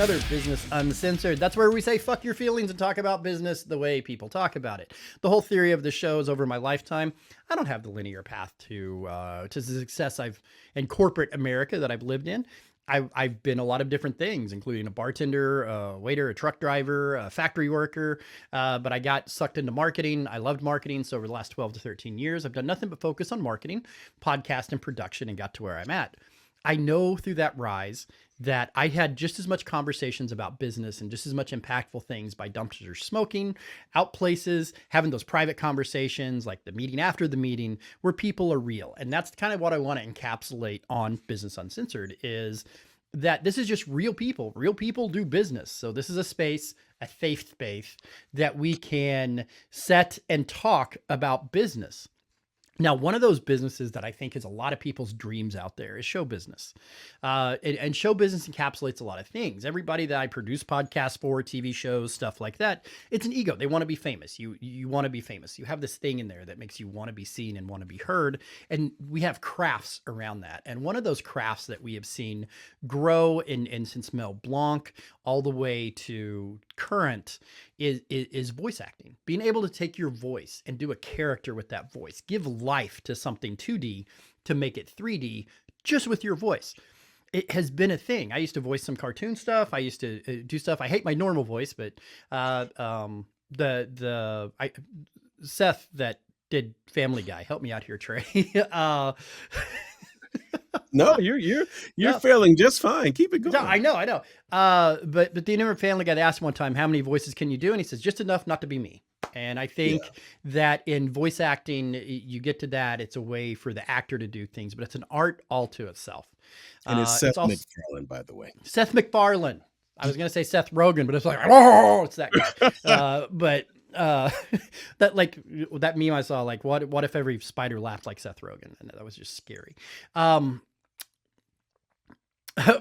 another Business Uncensored. That's where we say fuck your feelings and talk about business the way people talk about it. The whole theory of the show is over my lifetime, I don't have the linear path to the success in corporate America that I've lived in. I've been a lot of different things, including a bartender, a waiter, a truck driver, a factory worker, but I got sucked into marketing. I loved marketing. So over the last 12 to 13 years, I've done nothing but focus on marketing, podcast, and production, and got to where I'm at. I know through that rise that I had just as much conversations about business and just as much impactful things by dumpsters smoking, out places, having those private conversations, like the meeting after the meeting, where people are real. And that's kind of what I want to encapsulate on Business Uncensored, is that this is just real people. Real people do business. So this is a space, a safe space, that we can set and talk about business. Now, one of those businesses that I think is a lot of people's dreams out there is show business. And show business encapsulates a lot of things. Everybody that I produce podcasts for, TV shows, stuff like that, it's an ego. They want to be famous. You want to be famous. You have this thing in there that makes you want to be seen and want to be heard. And we have crafts around that. And one of those crafts that we have seen grow in since Mel Blanc all the way to current is voice acting. Being able to take your voice and do a character with that voice, give life to something 2D to make it 3D just with your voice. It has been a thing. I used to voice some cartoon stuff. I used to do stuff. I hate my normal voice, but Seth that did Family Guy, help me out here, Trey. No, you're failing just fine. Keep it going. No, I know. But the inner Family Guy, they asked one time, how many voices can you do? And he says, just enough not to be me. And I think that in voice acting, you get to that. It's a way for the actor to do things, but it's an art all to itself. And it's Seth MacFarlane, by the way. Seth MacFarlane. I was going to say Seth Rogen, but it's like, oh, it's that guy. But that, like, that meme I saw, like, what if every spider laughed like Seth Rogen? And that was just scary.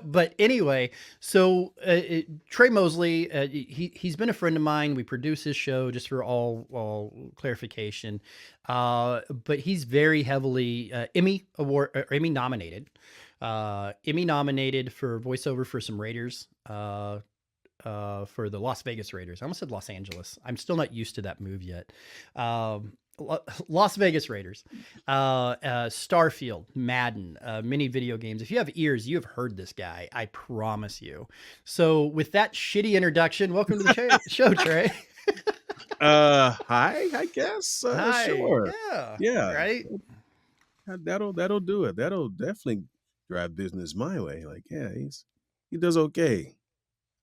But anyway, so Tre Mosley, he's been a friend of mine. We produce his show, just for all clarification. But he's very heavily Emmy nominated. Emmy nominated for voiceover for some Raiders. For the Las Vegas Raiders. I almost said Los Angeles. I'm still not used to that move yet. Las Vegas Raiders, Starfield, Madden, many video games. If you have ears, you have heard this guy. I promise you. So with that shitty introduction, welcome to the show, Trey. Hi, I guess. Hi. Sure. Yeah. Right. That'll do it. That'll definitely drive business my way. Like, yeah, he does okay.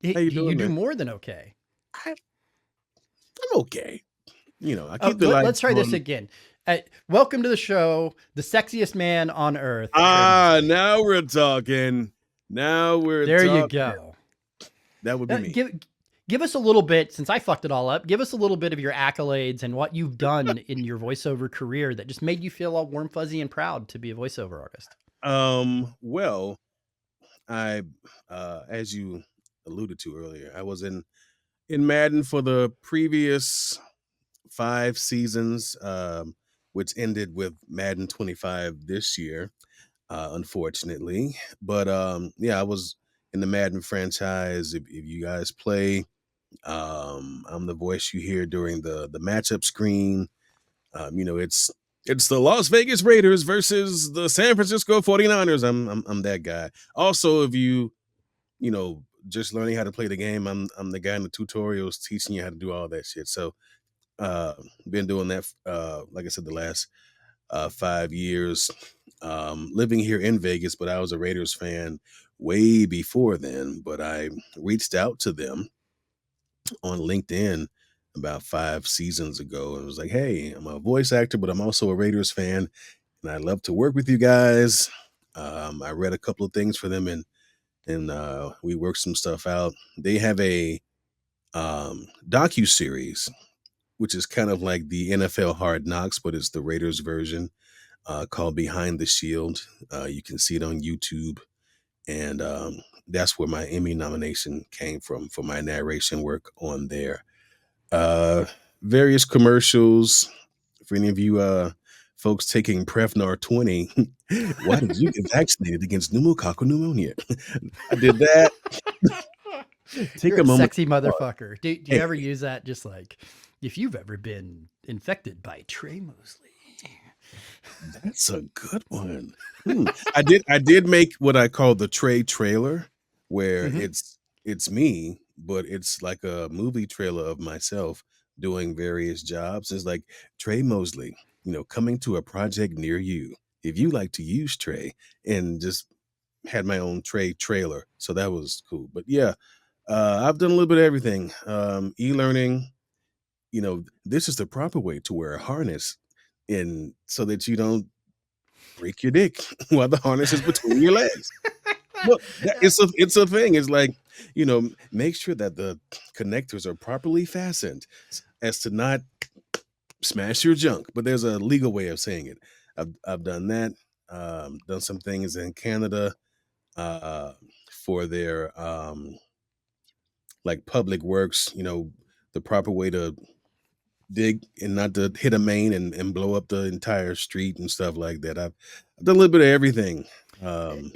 How you doing, you do man? more than okay. I'm okay. I keep the let's try this again. Welcome to the show, the sexiest man on earth. Now we're talking. There you go. That would be me. Give us a little bit, since I fucked it all up, give us a little bit of your accolades and what you've done in your voiceover career that just made you feel all warm, fuzzy, and proud to be a voiceover artist. Well, I, as you alluded to earlier, I was in Madden for the previous 5 seasons, which ended with Madden 25 this year, unfortunately. But I was in the Madden franchise. If you guys play, I'm the voice you hear during the matchup screen. It's the Las Vegas Raiders versus the San Francisco 49ers. I'm that guy. Also, if you just learning how to play the game, I'm the guy in the tutorials teaching you how to do all that shit. So been doing that like I said, the last 5 years, living here in Vegas, but I was a Raiders fan way before then. But I reached out to them on LinkedIn about 5 seasons ago and was like, hey, I'm a voice actor, but I'm also a Raiders fan, and I'd love to work with you guys. I read a couple of things for them, and we worked some stuff out. They have a docu-series, which is kind of like the NFL Hard Knocks, but it's the Raiders version, called Behind the Shield. You can see it on YouTube. And that's where my Emmy nomination came from, for my narration work on there. Various commercials. For any of you folks taking Prevnar 20, why did you get vaccinated against pneumococcal pneumonia? I did that. take You're a a moment. sexy motherfucker. Do you Hey, ever use that? Just like, if you've ever been infected by Tre Mosley. that's a good one. I did make what I call the Trey trailer, where Hmm. it's me, but it's like a movie trailer of myself doing various jobs. It's like Trey Mosley, coming to a project near you. If you like to use Trey, and just had my own Trey trailer, so that was cool. But yeah, I've done a little bit of everything. E-learning. This is the proper way to wear a harness, and so that you don't break your dick while the harness is between your legs. Look, it's a thing. It's like, make sure that the connectors are properly fastened as to not smash your junk. But there's a legal way of saying it. I've done that. Done some things in Canada uh, for their like public works. The proper way to dig and not to hit a main and blow up the entire street and stuff like that. I've done a little bit of everything. Um,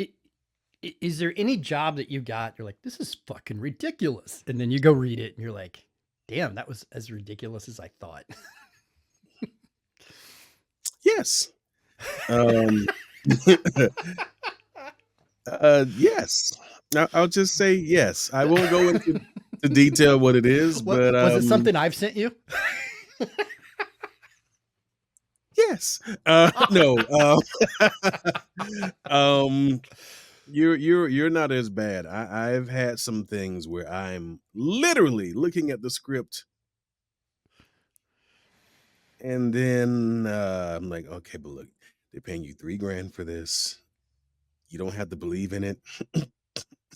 Is there any job that you got? You're like, this is fucking ridiculous, and then you go read it, and you're like, damn, that was as ridiculous as I thought. yes. Um, yes. I'll just say yes. I won't go into the detail what it is, What but was it? Something I've sent you? yes. No. Um, you're not as bad. I've had some things where I'm literally looking at the script, and then I'm like, okay, but look, they're paying you $3,000 for this. You don't have to believe in it.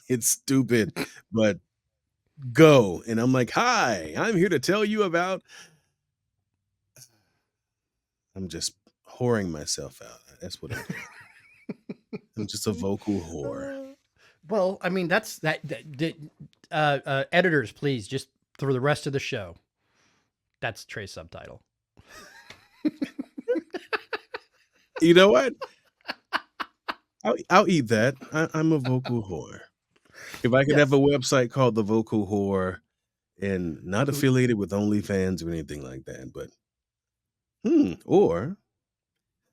It's stupid, but go. And I'm like, hi, I'm here to tell you about. I'm just whoring myself out. That's what I'm doing. I'm just a vocal whore. Well, I mean, editors, please, just for the rest of the show, that's Trey's subtitle. You know what? I'll eat that. I'm a vocal whore. If I could have Yes. a website called The Vocal Whore and not affiliated with OnlyFans or anything like that, but or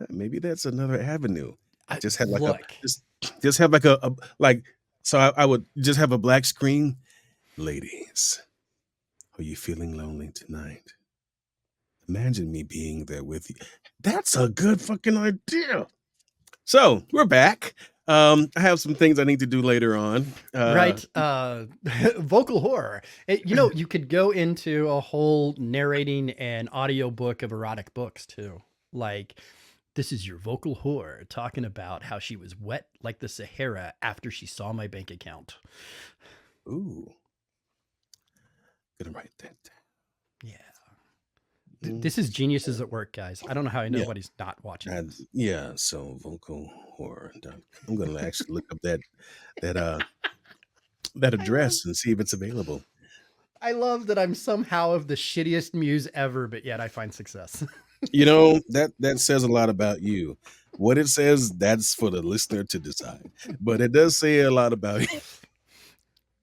maybe that's another avenue. Just have like a Look, just have like a like so I would just have a black screen. Ladies, are you feeling lonely tonight? Imagine me being there with you. That's a good fucking idea. So we're back. I have some things I need to do later on. right? Vocal horror. You could go into a whole narrating and audiobook of erotic books too. Like, this is your vocal whore talking about how she was wet like the Sahara after she saw my bank account. Ooh, gonna write that down. Yeah. This is geniuses at work, guys. I don't know how Yeah, nobody's not watching this. yeah. So vocal horror. I'm gonna actually look up that that I love address and see if it's available. I love that I'm somehow of the shittiest muse ever, but yet I find success. That says a lot about you. What it says, that's for the listener to decide. But it does say a lot about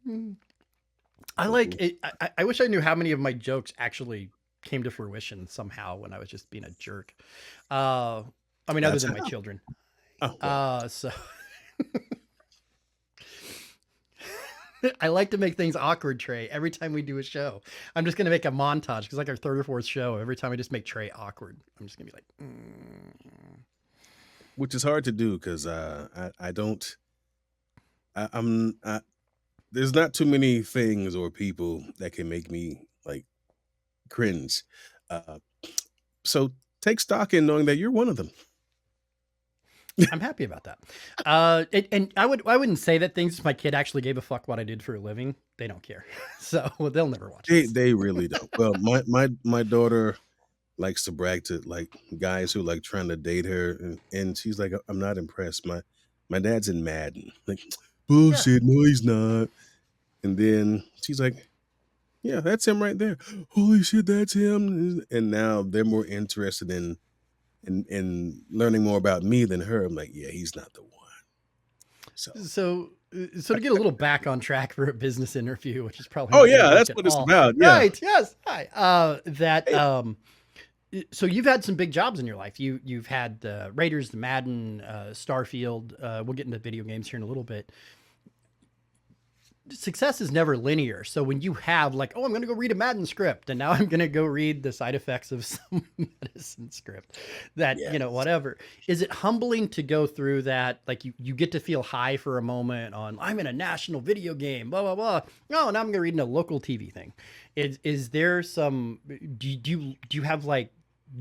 Hmm. I like you. it. I wish I knew how many of my jokes actually came to fruition somehow when I was just being a jerk. Uh, I mean, other That's than my how. children. Oh well. So I like to make things awkward, Trey. Every time we do a show, I'm just gonna make a montage because like our third or fourth show, every time I just make Trey awkward, I'm just gonna be like, Which is hard to do because I don't I'm there's not too many things or people that can make me like cringe. Uh, so take stock in knowing that you're one of them. I'm happy about that. And I wouldn't say that things if my kid actually gave a fuck what I did for a living. They don't care, so they'll never watch They this. they really don't. Well, my daughter likes to brag to like guys who like trying to date her, and she's like, I'm not impressed. My dad's in Madden. Like, Yeah. bullshit. No, he's not. And then she's like, yeah, that's him right there. Holy shit, that's him. And now they're more interested in learning more about me than her. I'm like, yeah, he's not the one. So, So to get a little back on track for a business interview, which is probably oh not going to yeah, work that's at what it's all. about. Yeah. Right? Yes. Hi. That Hey, so you've had some big jobs in your life. You've had the Raiders, the Madden, Starfield. We'll get into video games here in a little bit. Success is never linear. So when you have like, oh, I'm going to go read a Madden script, and now I'm going to go read the side effects of some medicine script, that yes. whatever. Is it humbling to go through that? Like you get to feel high for a moment on I'm in a national video game, blah blah blah. No, now I'm going to read in a local TV thing. Is there some? Do you have like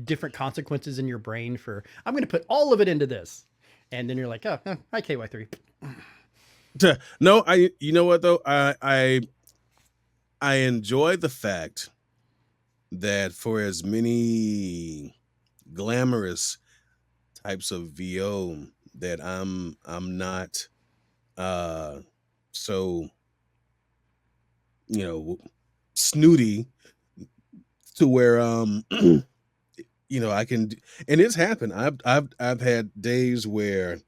different consequences in your brain for I'm going to put all of it into this, and then you're like, oh, hi KY3. No, you know what though? I enjoy the fact that for as many glamorous types of VO that I'm not uh so, you know, snooty to where I can and it's happened. I've had days where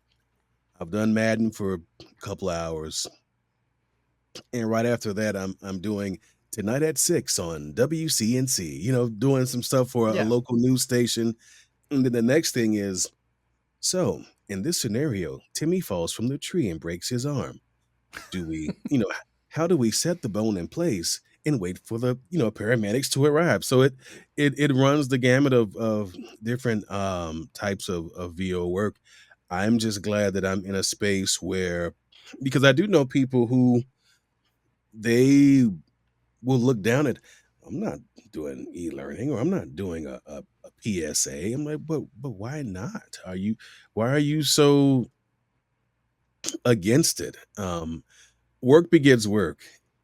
I've done Madden for a couple hours, and right after that I'm doing tonight at 6 on WCNC, doing some stuff for a Yeah. local news station. And then the next thing is, so in this scenario, Timmy falls from the tree and breaks his arm. Do we, how do we set the bone in place and wait for the, paramedics to arrive? So it runs the gamut of different types of VO work. I'm just glad that I'm in a space where, because I do know people who they will look down at, I'm not doing e-learning, or I'm not doing a PSA. I'm like, but why not? Why are you so against it? Work begets work.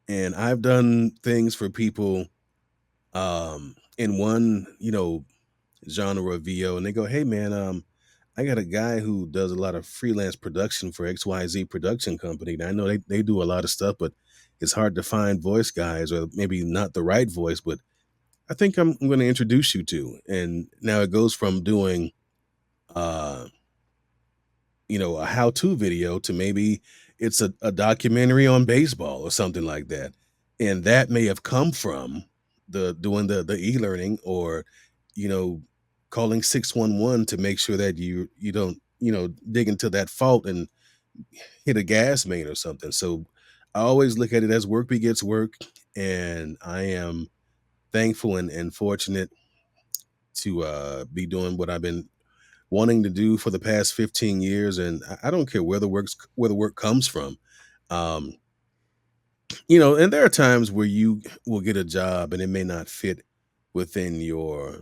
And I've done things for people in one, genre of VO, and they go, hey man, I got a guy who does a lot of freelance production for XYZ production company. And I know they do a lot of stuff, but it's hard to find voice guys, or maybe not the right voice, but I think I'm going to introduce you to. And now it goes from doing, uh, a how-to video to maybe it's a documentary on baseball or something like that. And that may have come from doing the e-learning, or, you know, calling 611 to make sure that you don't, dig into that fault and hit a gas main or something. So I always look at it as work begets work. And I am thankful and fortunate to be doing what I've been wanting to do for the past 15 years. And I don't care where the work comes from. Um, and there are times where you will get a job and it may not fit within your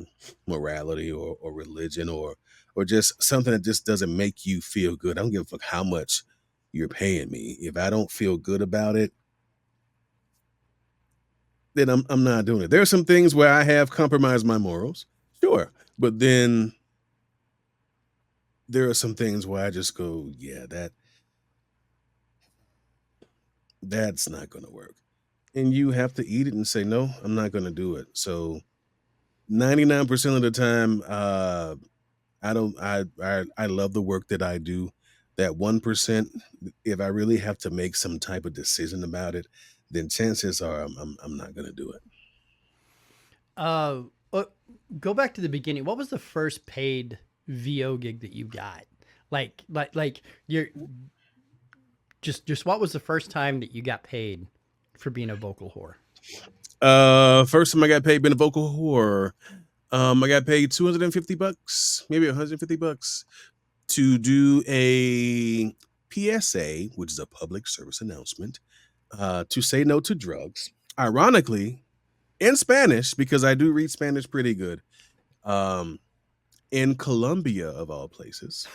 morality or religion, or just something that just doesn't make you feel good. I don't give a fuck how much you're paying me. If I don't feel good about it, then I'm not doing it. There are some things where I have compromised my morals, sure, but then there are some things where I just go, yeah, that's not going to work. And you have to eat it and say, no, I'm not going to do it. So 99% of the time, I don't, I love the work that I do. That 1%, if I really have to make some type of decision about it, then chances are I'm not going to do it. Uh, uh, Go back to the beginning. What was the first paid VO gig that you got? Like you're just what was the first time that you got paid for being a vocal whore? First time I got paid being a vocal whore, I got paid $250, maybe $150 to do a PSA, which is a public service announcement, to say no to drugs. Ironically, in Spanish, because I do read Spanish pretty good. In Colombia, of all places.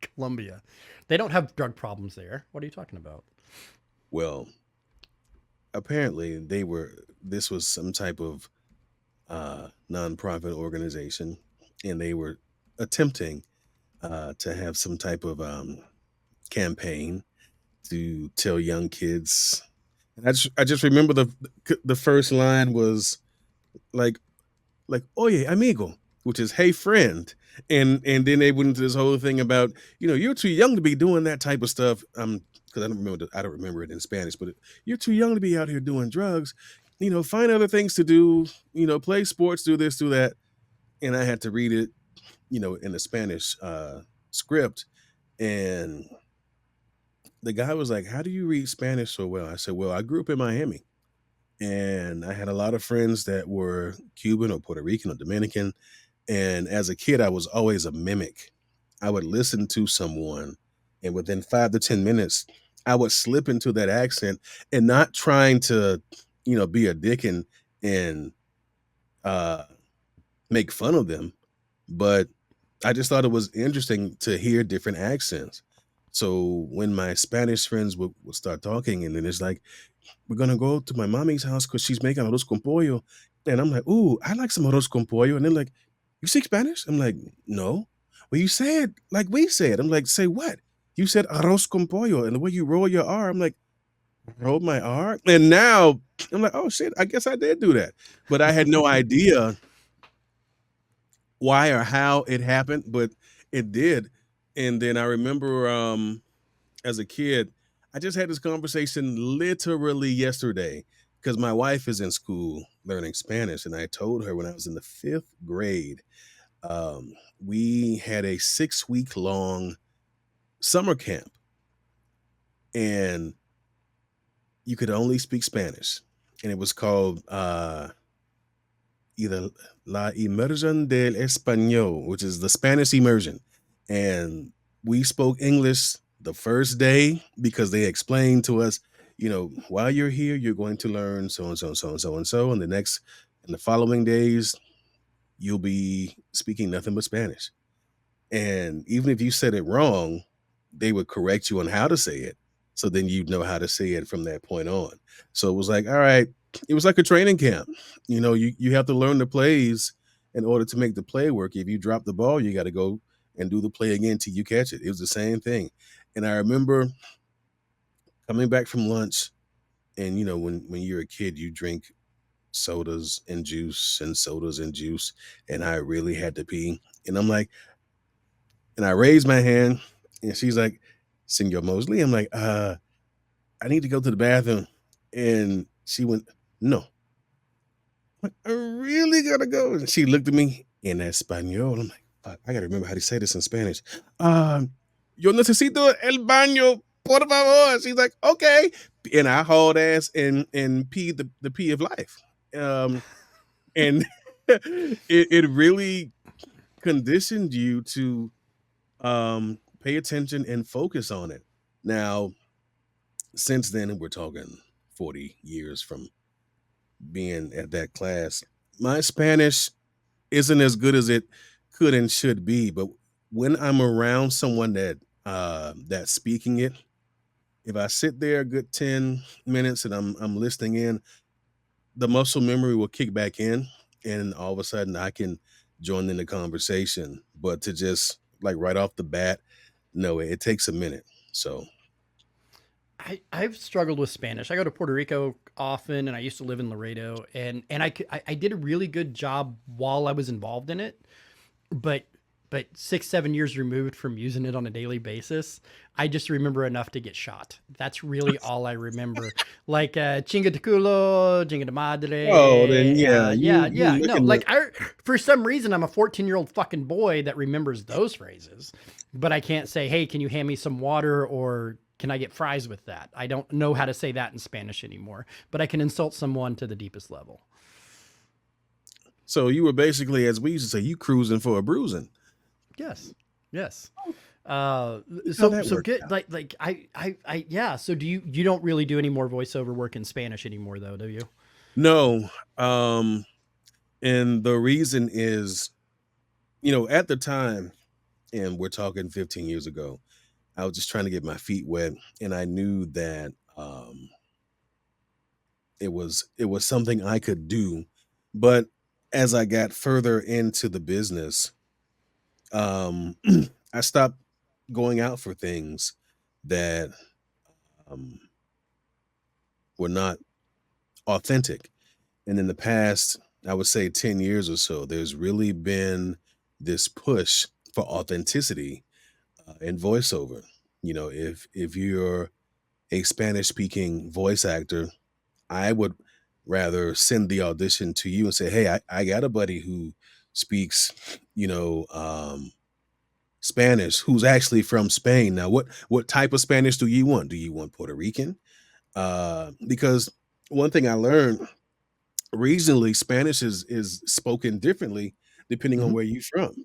Colombia. They don't have drug problems there. What are you talking about? Well, apparently this was some type of nonprofit organization, and they were attempting to have some type of campaign to tell young kids. And I just remember the first line was like, oye, amigo, which is "Hey friend," and then they went into this whole thing about, you're too young to be doing that type of stuff. Because I don't remember it in Spanish, but you're too young to be out here doing drugs. Find other things to do. Play sports, do this, do that. And I had to read it, in the Spanish script, and the guy was like, "How do you read Spanish so well?" I said, "Well, I grew up in Miami, and I had a lot of friends that were Cuban or Puerto Rican or Dominican. And as a kid, I was always a mimic. I would listen to someone, and within 5 to 10 minutes, I would slip into that accent and not trying to, be a dick and uh, make fun of them, but I just thought it was interesting to hear different accents. So when my Spanish friends would start talking, and then it's like, we're gonna go to my mommy's house because she's making arroz con pollo. And I'm like, ooh, I like some arroz con pollo. And they're like, you speak Spanish? I'm like, no. Well, you say it like we say it. I'm like, say what? You said arroz con pollo. And the way you roll your R, I'm like, roll my R? And now I'm like, oh shit, I guess I did do that. But I had no idea why or how it happened, but it did. And then I remember as a kid, I just had this conversation literally yesterday because my wife is in school learning Spanish. And I told her when I was in the 5th grade, we had a 6-week long summer camp, and you could only speak Spanish. And it was called either La Immersion del Español, which is the Spanish immersion. And we spoke English the first day because they explained to us, while you're here, you're going to learn so and so and so and so and so. And the following days, you'll be speaking nothing but Spanish. And even if you said it wrong, they would correct you on how to say it. So then you'd know how to say it from that point on. So it was like, all right, it was like a training camp. You have to learn the plays in order to make the play work. If you drop the ball, you got to go and do the play again till you catch it. It was the same thing. And I remember coming back from lunch, and when you're a kid, you drink sodas and juice and sodas and juice. And I really had to pee. And I'm like, and I raised my hand, and she's like, Senor Mosley. I'm like, I need to go to the bathroom. And she went, no. I'm like, I really gotta go. And she looked at me in Espanol. I'm like, fuck, I gotta remember how to say this in Spanish. Yo necesito el baño, por favor. She's like, okay. And I hauled ass and peed the pee of life. And it really conditioned you to pay attention and focus on it. Now, since then, we're talking 40 years from being at that class. My Spanish isn't as good as it could and should be, but when I'm around someone that's speaking it, if I sit there a good 10 minutes and I'm listening in, the muscle memory will kick back in, and all of a sudden I can join in the conversation. But to just like right off the bat, no, it takes a minute. So I've struggled with Spanish. I go to Puerto Rico often, and I used to live in Laredo, and I did a really good job while I was involved in it, but 6 7 years removed from using it on a daily basis, I just remember enough to get shot. That's really all I remember. Like chinga de culo, chinga de oh, then madre. yeah, you Yeah. No, looking at. like for some reason, I'm a 14-year-old fucking boy that remembers those phrases, but I can't say, hey, can you hand me some water, or can I get fries with that? I don't know how to say that in Spanish anymore, but I can insult someone to the deepest level. So you were basically, as we used to say, you cruising for a bruising. Yes. Yes. How So that worked get out. like yeah. So do you don't really do any more voiceover work in Spanish anymore though, do you? No, and the reason is, at the time, and we're talking 15 years ago, I was just trying to get my feet wet, and I knew that it was something I could do. But as I got further into the business, um, I stopped going out for things that um, were not authentic. And in the past, I would say 10 years or so, there's really been this push for authenticity in voiceover. If you're a Spanish speaking voice actor, I would rather send the audition to you and say, "Hey, I got a buddy who speaks, you know, Spanish, who's actually from Spain. Now, what type of Spanish do you want? Do you want Puerto Rican? Because one thing I learned regionally, Spanish is spoken differently depending on Hmm. where you're from.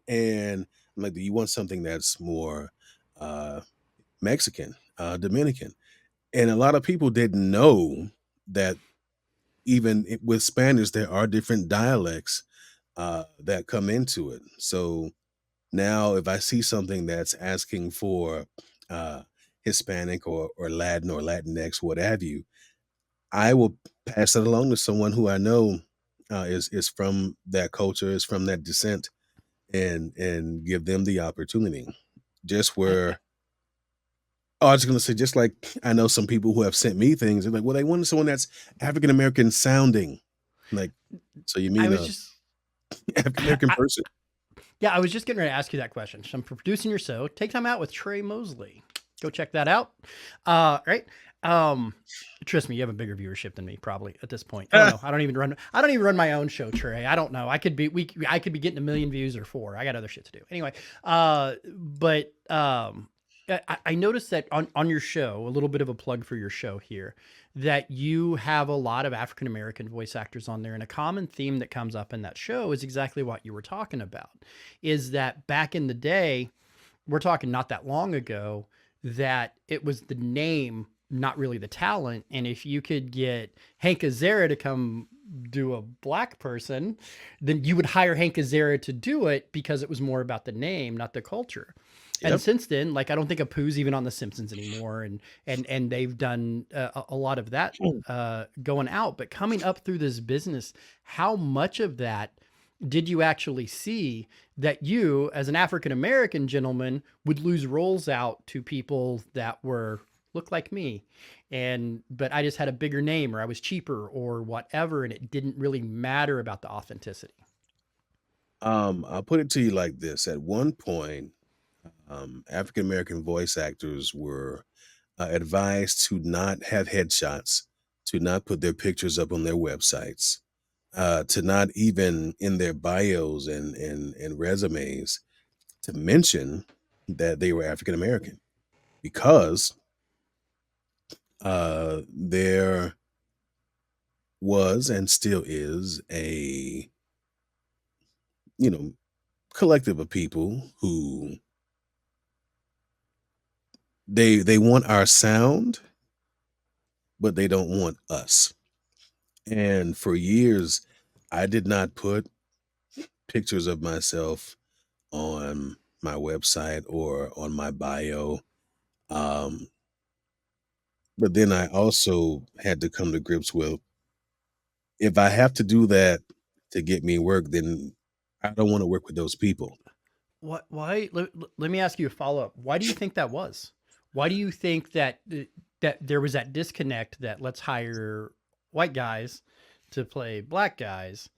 And I'm like, do you want something that's more uh, Mexican, Dominican? And a lot of people didn't know that with Spanish, there are different dialects that come into it. So now, if I see something that's asking for uh, Hispanic or Latin or Latinx, what have you, I will pass it along to someone who I know is from that culture, is from that descent, and give them the opportunity. Just I, where I was going to say, just like I know some people who have sent me things, they're like, well, they wanted someone that's African American sounding. Like, so you I mean was a just, African American I, person? yeah, I was just getting ready to ask you that question. So I'm producing your show. Take time out with Tre Mosley. Go check that out. Right. Um, Trust me, you have a bigger viewership than me probably at this point. I don't know. I don't even run my own show, Trey. I don't know. I could be getting 1 million views or 4. I got other shit to do. Anyway, but I noticed that on your show, a little bit of a plug for your show here, that you have a lot of African American voice actors on there, and a common theme that comes up in that show is exactly what you were talking about. Is that back in the day, we're talking not that long ago, that it was the name, not really the talent. And if you could get Hank Azaria to come do a black person, then you would hire Hank Azaria to do it because it was more about the name, not the culture. And Yep. since then, like I don't think Apu's even on The Simpsons anymore, and they've done a lot of that going out. But coming up through this business, how much of that did you actually see that you, as an African American gentleman, would lose roles out to people that were look like me, and but I just had a bigger name, or I was cheaper, or whatever, and it didn't really matter about the authenticity. I'll put it to you like this: at one point, African American voice actors were advised to not have headshots, to not put their pictures up on their websites, to not even in their bios and resumes to mention that they were African American because there was and still is a you know collective of people who they want our sound, but they don't want us. And for years, I did not put pictures of myself on my website or on my bio. Um, but then I also had to come to grips with if I have to do that to get me work, then I don't want to work with those people. What? Why? Let me ask you a follow up. Why do you think that was? Why do you think that that there was that disconnect that let's hire white guys to play black guys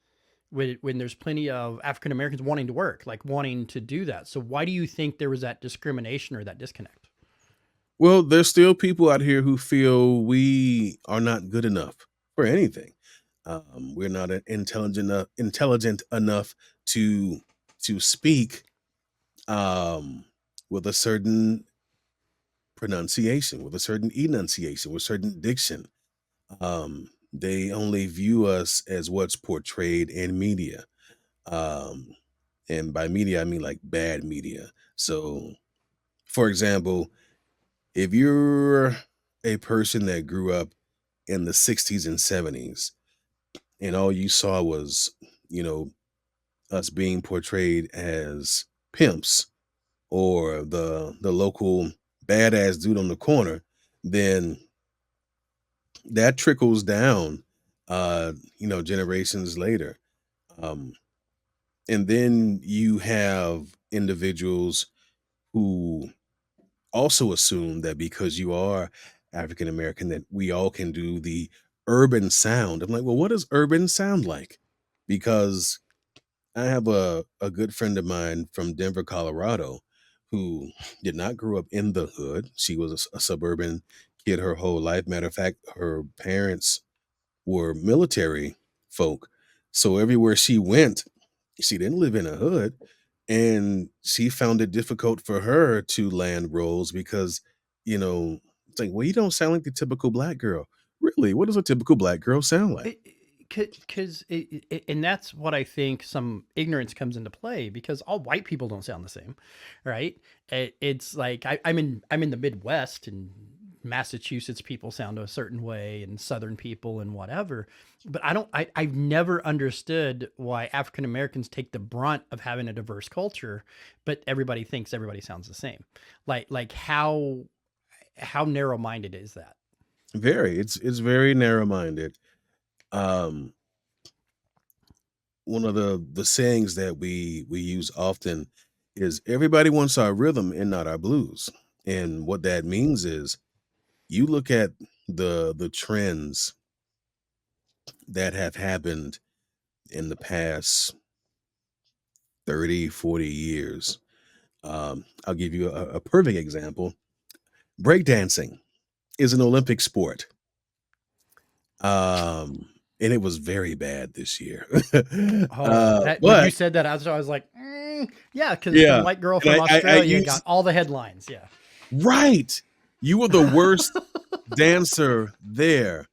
when there's plenty of African Americans wanting to work, like wanting to do that? So why do you think there was that discrimination or that disconnect? Well, there's still people out here who feel we are not good enough for anything. We're not intelligent enough to speak with a certain pronunciation, with a certain enunciation, with certain diction. They only view us as what's portrayed in media. Um, and by media, I mean like bad media. So, for example, if you're a person that grew up in the 60s and 70s and all you saw was, you know, us being portrayed as pimps or the local badass dude on the corner, then that trickles down generations later. Um and then you have individuals who also assume that because you are African American that we all can do the urban sound. I'm like, well, what does urban sound like? Because I have a good friend of mine from Denver, Colorado, who did not grow up in the hood. She was a suburban kid her whole life. Matter of fact, her parents were military folk. So everywhere she went, she didn't live in a hood. And she found it difficult for her to land roles because, it's like, well, you don't sound like the typical black girl. Really? What does a typical black girl sound like? Because and that's what I think some ignorance comes into play because all white people don't sound the same, right? It's like I'm in the Midwest and Massachusetts people sound a certain way and Southern people and whatever, but I've never understood why African Americans take the brunt of having a diverse culture, but everybody thinks everybody sounds the same. Like how narrow minded is that? Very. It's very narrow minded. Um, One of the sayings that we use often is everybody wants our rhythm and not our blues. And what that means is you look at the trends that have happened in the past 30, 40 years. I'll give you a perfect example. Breakdancing is an Olympic sport. And it was very bad this year. Oh, that when you But said that, I was like, yeah, because some yeah, white girl and from I Australia use got all the headlines. Yeah. right. You were the worst dancer there,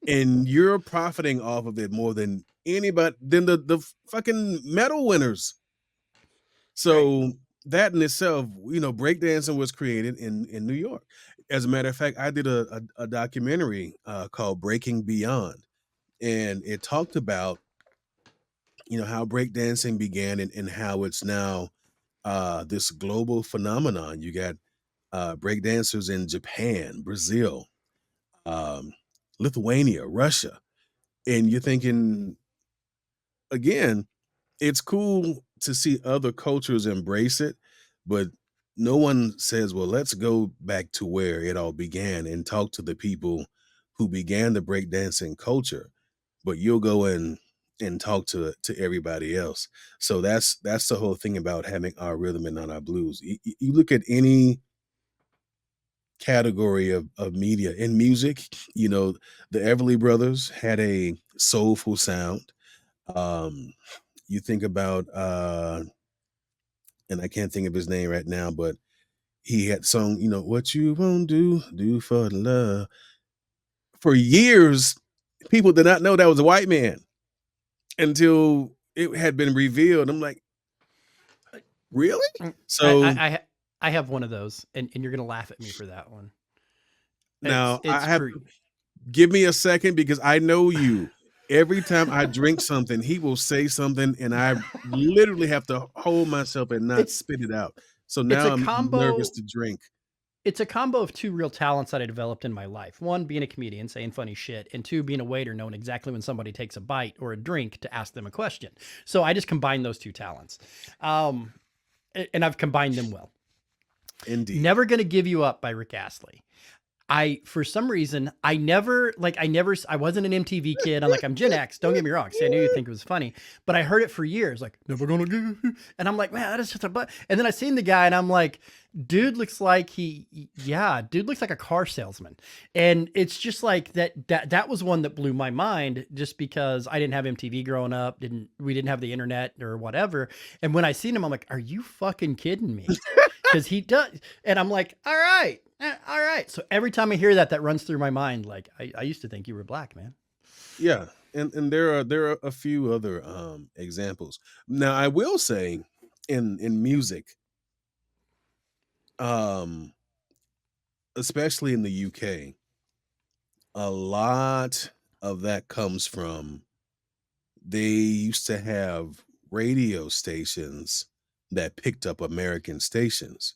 and you're profiting off of it more than anybody than the fucking medal winners. Right. So that in itself, breakdancing was created in New York. As a matter of fact, I did a documentary called Breaking Beyond, and it talked about how breakdancing began and how it's now this global phenomenon. You got breakdancers in Japan, Brazil, um, Lithuania, Russia, and you're thinking again, it's cool to see other cultures embrace it, but no one says, "Well, let's go back to where it all began and talk to the people who began the breakdancing culture." But you'll go and talk to everybody else. So that's the whole thing about having our rhythm and not our blues. You look at any category of media in music, the Everly Brothers had a soulful sound. Um, you think about and I can't think of his name right now, but he had sung, "What you won't do for the love." For years, people did not know that was a white man until it had been revealed. I'm like, really? Mm, I I So I, ha- I have one of those, and you're gonna laugh at me for that one. It's now I it's have true. give me a second because I know you. Every time I drink something, he will say something, and I literally have to hold myself and not It's spit it out. So it's now a I'm nervous combo. to drink. It's a combo of two real talents that I developed in my life. One, being a comedian, saying funny shit, and two, being a waiter, knowing exactly when somebody takes a bite or a drink to ask them a question. So I just combined those two talents, um, and I've combined them well. Indeed. Never Gonna Give You Up by Rick Astley. For some reason, I wasn't an MTV kid. I'm Gen X. Don't get me wrong. See, I knew you'd think it was funny, but I heard it for years, like, never gonna give you. And I'm like, man, that is just a butt. And then I seen the guy and I'm like, dude looks like a car salesman. And it's just like that was one that blew my mind just because I didn't have MTV growing up. We didn't have the internet or whatever. And when I seen him, I'm like, are you fucking kidding me? Because he does. And I'm like, all right. All right. So every time I hear that, that runs through my mind. Like I used to think you were black, man. Yeah, and there are a few other examples. Now, I will say in music, um, especially in the UK, a lot of that comes from they used to have radio stations that picked up American stations,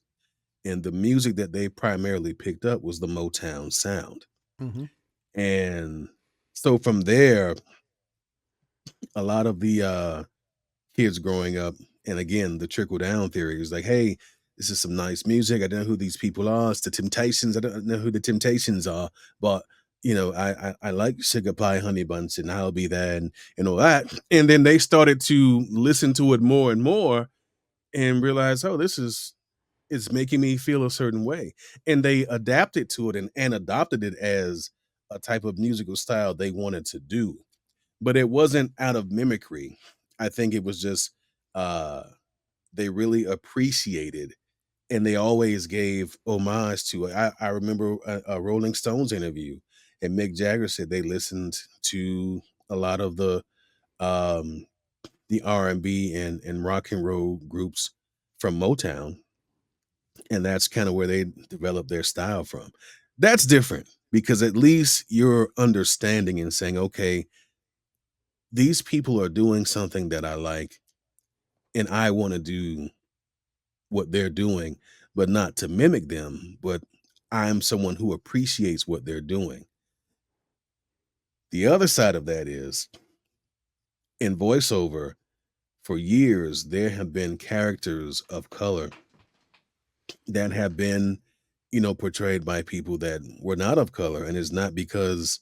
and the music that they primarily picked up was the Motown sound. Hmm. And so from there, a lot of the kids growing up, and again, the trickle down theory is like, hey, this is some nice music. I don't know who these people are. It's the Temptations. I don't know who the Temptations are, but I like sugar pie honey buns and I'll be that and all that. And then they started to listen to it more and more and realize, oh, this is it's making me feel a certain way. And they adapted to it and adopted it as a type of musical style they wanted to do. But it wasn't out of mimicry. I think it was just uh they really appreciated and they always gave homage to it. I remember a Rolling Stones interview, and Mick Jagger said they listened to a lot of um, the R&B and rock and roll groups from Motown, and that's kind of where they developed their style from. That's different because at least you're understanding and saying, okay, these people are doing something that I like, and I want to do what they're doing, but not to mimic them, but I'm someone who appreciates what they're doing. The other side of that is in voiceover, for years, there have been characters of color that have been, portrayed by people that were not of color. And it's not because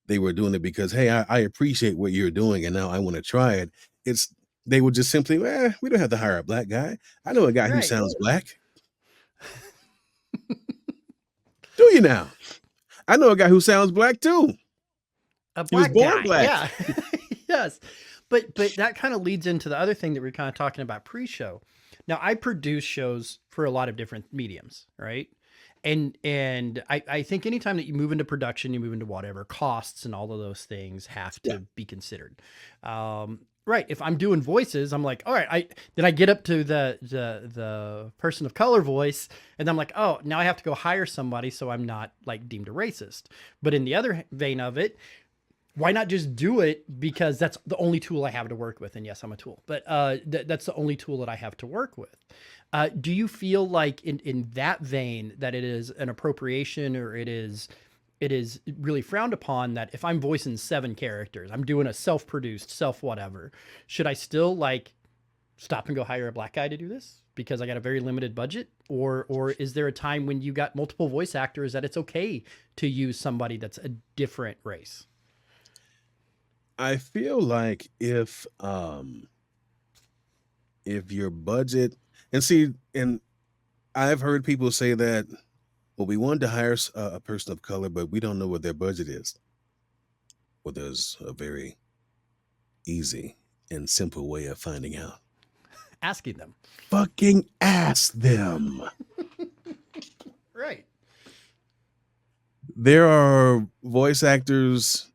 they were doing it because, hey, I appreciate what you're doing and now I want to try it. It's they would just simply, we don't have to hire a black guy. I know a guy who Right. sounds black. Do you now? I know a guy who sounds black too. A He was black born guy. black. Yeah. Yes. But that kind of leads into the other thing that we are kind of talking about pre-show. Now, I produce shows for a lot of different mediums, right? And I think anytime that you move into production, you move into whatever, costs and all of those things have Yeah. to be considered. Right. If I'm doing voices, I'm like, all right, I get up to the person of color voice, and I'm like, oh, now I have to go hire somebody so I'm not like deemed a racist. But in the other vein of it, why not just do it, because that's the only tool I have to work with? And yes, I'm a tool, but that's the only tool that I have to work with. Do you feel like in that vein that it is an appropriation, or it is really frowned upon that if I'm voicing 7 characters, I'm doing a self-produced self whatever, should I still like stop and go hire a black guy to do this because I got a very limited budget? Or is there a time when you got multiple voice actors that it's okay to use somebody that's a different race? I feel like if your budget and see and I've heard people say that, well, we wanted to hire a person of color, but we don't know what their budget is. Well, there's a very easy and simple way of finding out. Asking them. Fucking ask them. Right. There are voice actors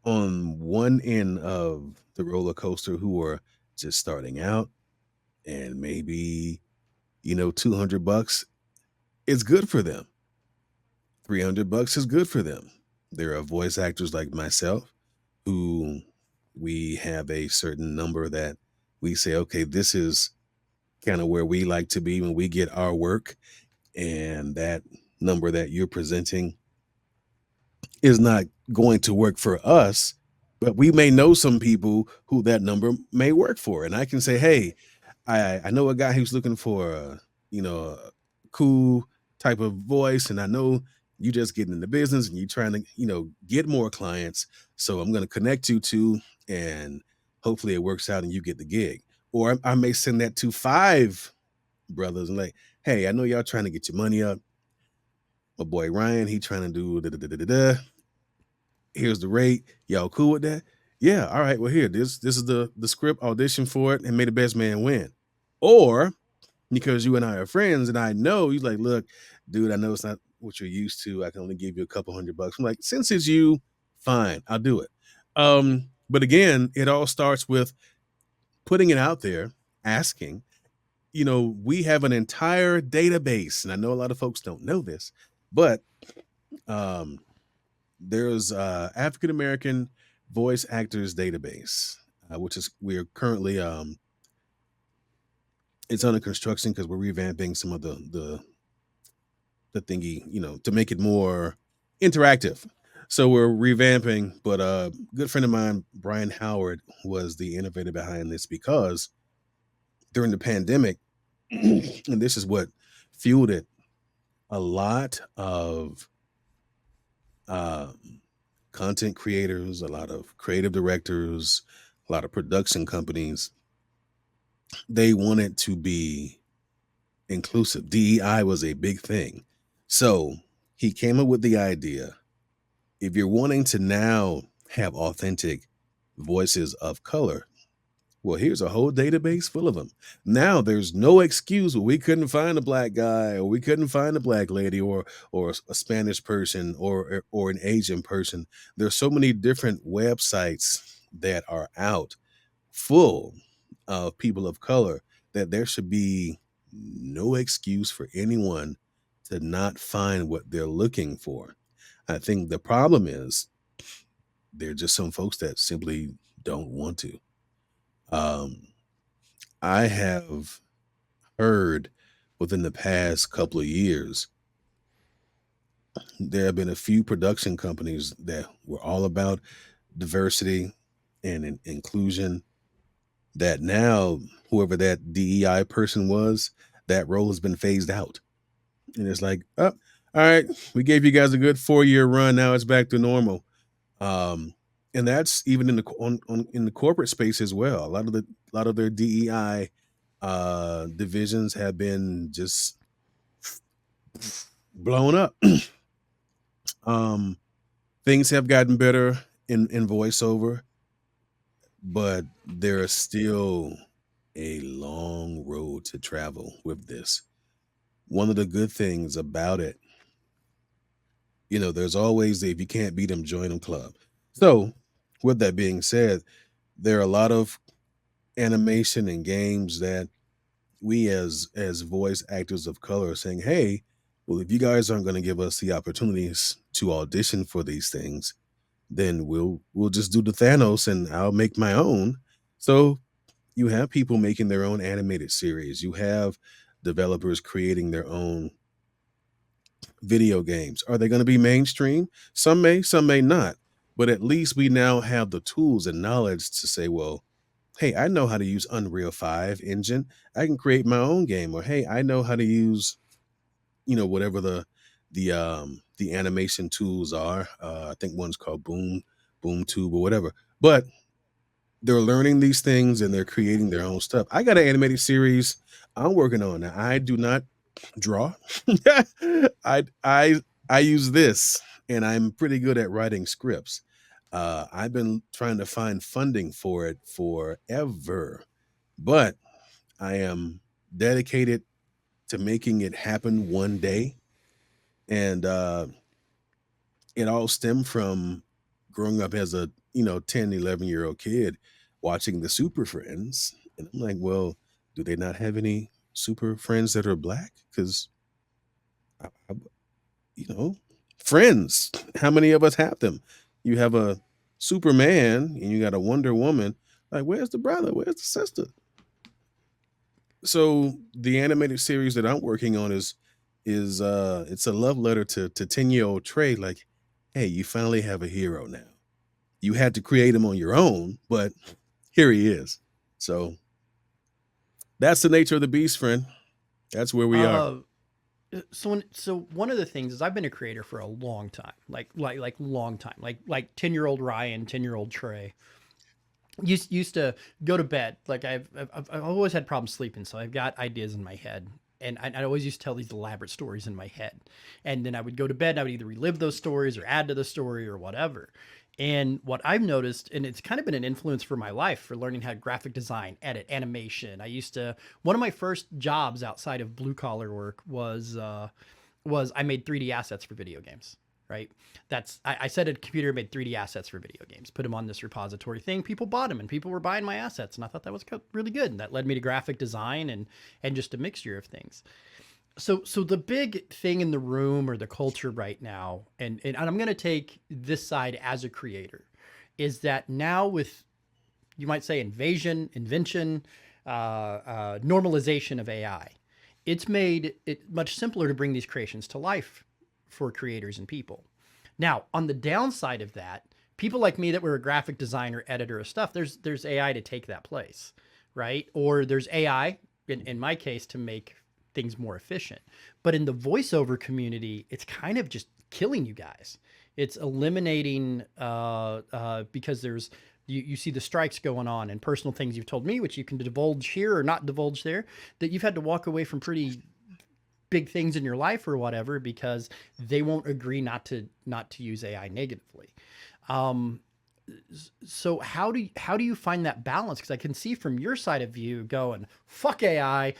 on one end of the roller coaster who are just starting out and maybe, $200 is good for them. $300 is good for them. There are voice actors like myself who we have a certain number that we say, okay, this is kind of where we like to be when we get our work. And that number that you're presenting is not going to work for us, but we may know some people who that number may work for. And I can say, hey, I know a guy who's looking for a cool type of voice, and I know you just getting in the business and you trying to get more clients. So I'm going to connect you to, and hopefully it works out and you get the gig. Or I may send that to 5 brothers and like, hey, I know y'all trying to get your money up. My boy Ryan, he trying to do da da da da da. Here's the rate. Y'all cool with that? Yeah. All right. Well, here, this is the script. Audition for it, and may the best man win. Or because you and I are friends, and I know he's like, look, dude, I know it's not what you're used to. I can only give you a couple $100. I'm like, since it's you, fine, I'll do it. But again, it all starts with putting it out there, asking. We have an entire database, and I know a lot of folks don't know this, but um, there's African American voice actors database, which is we're currently it's under construction because we're revamping some of the thingy, to make it more interactive. So we're revamping, but a good friend of mine, Brian Howard, was the innovator behind this because during the pandemic, and this is what fueled it, a lot of uh, content creators, a lot of creative directors, a lot of production companies. They wanted to be inclusive. DEI was a big thing. So he came up with the idea, if you're wanting to now have authentic voices of color, well, here's a whole database full of them. Now there's no excuse where we couldn't find a black guy, or we couldn't find a black lady, or a Spanish person, or an Asian person. There's so many different websites that are out full of people of color that there should be no excuse for anyone to not find what they're looking for. I think the problem is there are just some folks that simply don't want to. Um, I have heard within the past couple of years, there have been a few production companies that were all about diversity and inclusion, that now whoever that DEI person was, that role has been phased out. And it's like, oh, all right, we gave you guys a good 4-year run. Now it's back to normal. Um, and that's even in the in the corporate space as well. A lot of their DEI divisions have been just blown up. um, Things have gotten better in voiceover, but there is still a long road to travel with this. One of the good things about it, there's always the if you can't beat them, join them club. So, with that being said, there are a lot of animation and games that we as voice actors of color are saying, hey, well, if you guys aren't going to give us the opportunities to audition for these things, then we'll just do the Thanos and I'll make my own. So you have people making their own animated series. You have developers creating their own video games. Are they going to be mainstream? Some may not. But at least we now have the tools and knowledge to say, well, hey, I know how to use Unreal 5 engine. I can create my own game. Or hey, I know how to use, whatever the animation tools are. I think one's called Boom Tube or whatever. But they're learning these things and they're creating their own stuff. I got an animated series I'm working on. Now, I do not draw. I use this, and I'm pretty good at writing scripts. I've been trying to find funding for it forever, but I am dedicated to making it happen one day. And it all stemmed from growing up as a 10, 11-year-old kid watching the Super Friends. And I'm like, well, do they not have any super friends that are black? Because I, I, you know, friends. How many of us have them? You have a Superman and you got a Wonder Woman. Like, where's the brother? Where's the sister? So the animated series that I'm working on is it's a love letter to 10-year-old Trey. Like, hey, you finally have a hero now. You had to create him on your own, but here he is. So that's the nature of the beast, friend. That's where we are. Uh, so one of the things is I've been a creator for a long time, like long time, like 10-year-old Ryan, 10-year-old Trey. Used to go to bed like I've always had problems sleeping, so I've got ideas in my head. And I always used to tell these elaborate stories in my head. And then I would go to bed and I would either relive those stories or add to the story or whatever. And what I've noticed, and it's kind of been an influence for my life for learning how to graphic design, edit, animation. One of my first jobs outside of blue collar work was I made 3D assets for video games, right? I said a computer made 3D assets for video games, put them on this repository thing. People bought them and people were buying my assets. And I thought that was really good. And that led me to graphic design and just a mixture of things. So the big thing in the room or the culture right now, and I'm going to take this side as a creator, is that now with, you might say, invention, normalization of AI, it's made it much simpler to bring these creations to life for creators and people. Now, on the downside of that, people like me that were a graphic designer, editor of stuff, there's AI to take that place, right? Or there's AI, in my case, to make things more efficient. But in the voiceover community, it's kind of just killing you guys It's eliminating because there's you see the strikes going on and personal things you've told me, which you can divulge here or not divulge there, that you've had to walk away from pretty big things in your life or whatever because they won't agree not to use AI negatively. Um, so how do you find that balance? Because I can see from your side of view going, fuck AI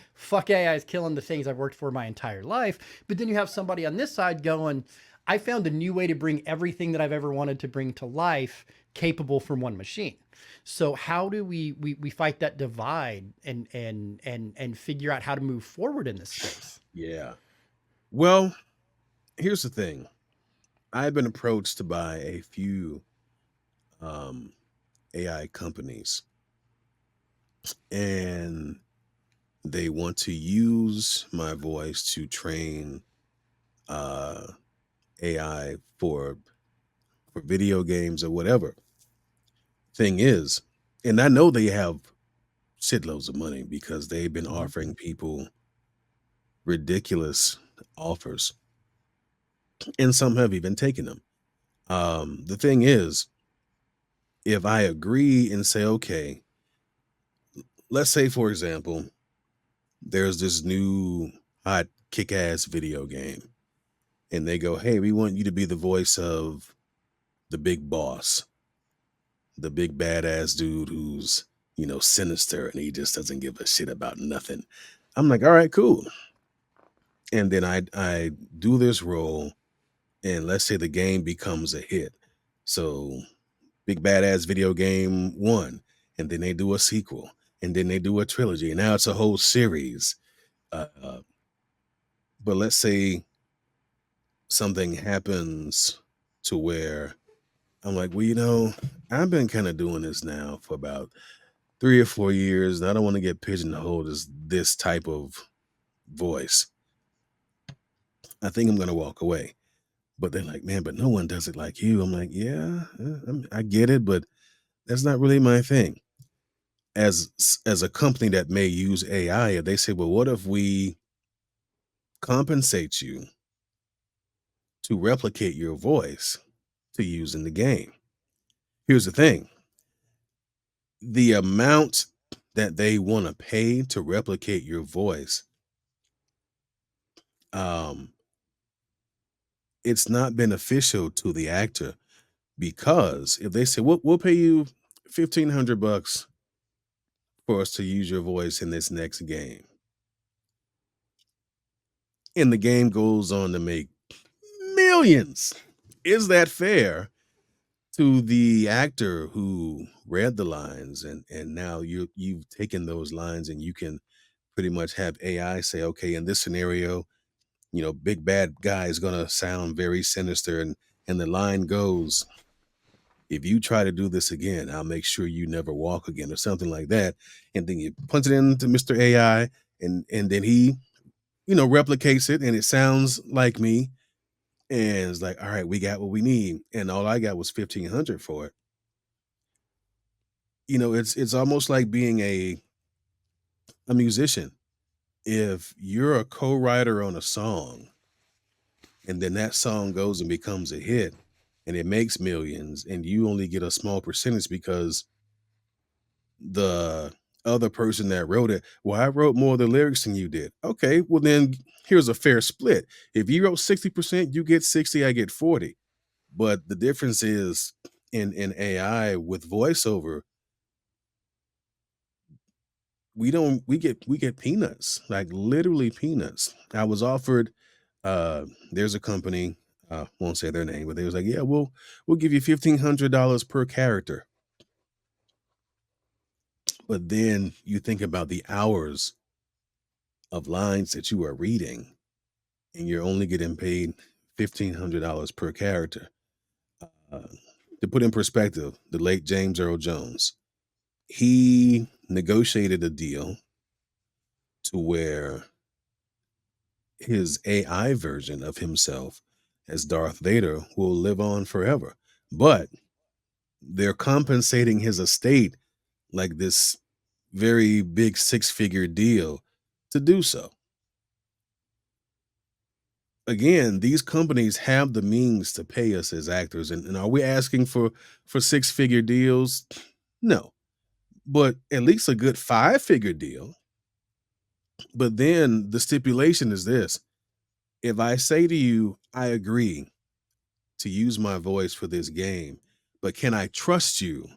is killing the things I've worked for my entire life. But then you have somebody on this side going, I found a new way to bring everything that I've ever wanted to bring to life capable from one machine. So how do we fight that divide and figure out how to move forward in this space? Yeah. Well, here's the thing. I've been approached by a few um, AI companies, and they want to use my voice to train uh, AI for video games or whatever. Thing is, and I know they have shitloads of money because they've been Mm-hmm. offering people ridiculous offers, and some have even taken them. The thing is, if I agree and say, okay, let's say, for example, there's this new hot kick ass video game, and they go, hey, we want you to be the voice of the big boss, the big badass dude who's, sinister and he just doesn't give a shit about nothing. I'm like, all right, cool. And then I do this role, and let's say the game becomes a hit. So big badass video game one, and then they do a sequel, and then they do a trilogy, and now it's a whole series. Uh, but let's say something happens to where I'm like, well, I've been kind of doing this now for about 3 or 4 years, and I don't want to get pigeonholed as this type of voice. I think I'm going to walk away. But they're like, man, but no one does it like you. I'm like, yeah, I get it, but that's not really my thing. As a company that may use AI, if they say, well, what if we compensate you to replicate your voice to use in the game? Here's the thing: the amount that they want to pay to replicate your voice, um, it's not beneficial to the actor because if they say, we'll pay you $1,500 for us to use your voice in this next game, and the game goes on to make millions, is that fair to the actor who read the lines, and now you've taken those lines and you can pretty much have AI say, okay, in this scenario, big bad guy is gonna sound very sinister, and the line goes, if you try to do this again, I'll make sure you never walk again, or something like that. And then you punch it into Mr. AI, and then he, replicates it, and it sounds like me. And it's like, all right, we got what we need. And all I got was 1,500 for it. It's almost like being a musician. If you're a co-writer on a song, and then that song goes and becomes a hit, and it makes millions, and you only get a small percentage because the other person that wrote it, well, I wrote more of the lyrics than you did. Okay, well then here's a fair split. If you wrote 60%, you get 60, I get 40. But the difference is in AI with voiceover, we get peanuts, like literally peanuts. I was offered there's a company, won't say their name, but they was like, yeah, we'll give you $1,500 per character. But then you think about the hours of lines that you are reading, and you're only getting paid $1,500 per character. Uh, to put in perspective, the late James Earl Jones, he negotiated a deal to where his AI version of himself as Darth Vader will live on forever. But they're compensating his estate like this very big six-figure deal to do so. again, these companies have the means to pay us as actors, and are we asking for six-figure deals? No, but at least a good five-figure deal. But then the stipulation is this: if I say to you, I agree to use my voice for this game, but can I trust you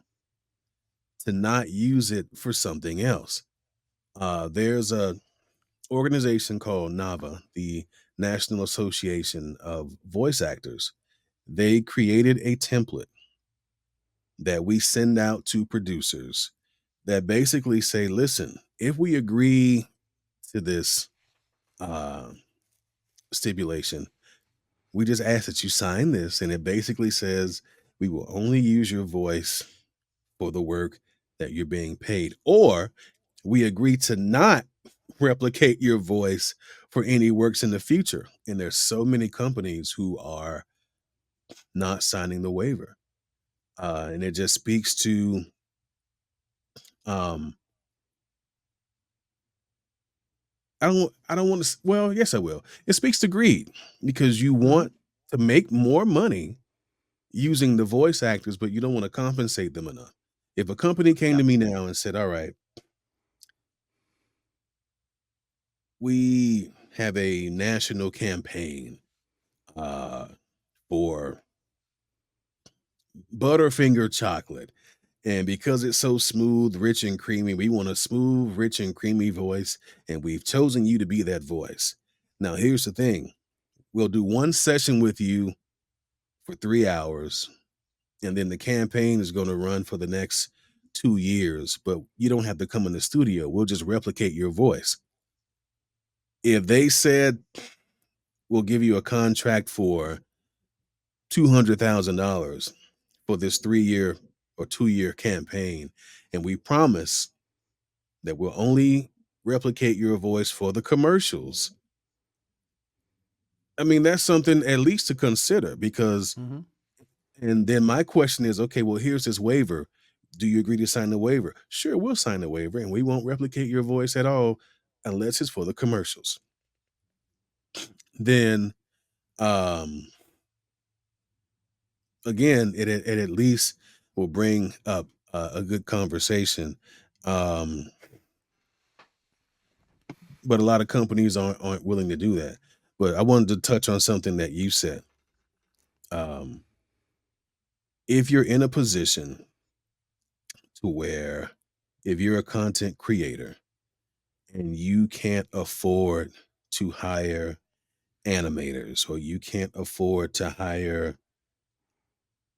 to not use it for something else? There's a organization called NAVA, the National Association of Voice Actors. They created a template that we send out to producers that basically say, listen, if we agree to this uh, stipulation, we just ask that you sign this. And it basically says we will only use your voice for the work that you're being paid, or we agree to not replicate your voice for any works in the future. And there's so many companies who are not signing the waiver. And it just speaks to um I don't want to well, yes I will. It speaks to greed because you Mhm. want to make more money using the voice actors, but you don't want to compensate them enough. If a company came Yeah. to me now and said, "All right, we have a national campaign uh for Butterfinger chocolate. And because it's so smooth, rich, and creamy, we want a smooth, rich, and creamy voice. And we've chosen you to be that voice. Now, here's the thing: we'll do one session with you for 3 hours, and then the campaign is going to run for the next 2 years. But you don't have to come in the studio. We'll just replicate your voice. If they said, we'll give you a contract for $200,000 for this 3 year or 2 year campaign, and we promise that will only replicate your voice for the commercials. I mean, that's something at least to consider because, Mhm. and then my question is, okay, well, here's this waiver. Do you agree to sign the waiver? Sure, we'll sign the waiver and we won't replicate your voice at all unless it's for the commercials. Then, um, again, it at least will bring up a good conversation. Um, but a lot of companies aren't willing to do that. But I wanted to touch on something that you said. Um, if you're in a position to where if you're a content creator and you can't afford to hire animators or you can't afford to hire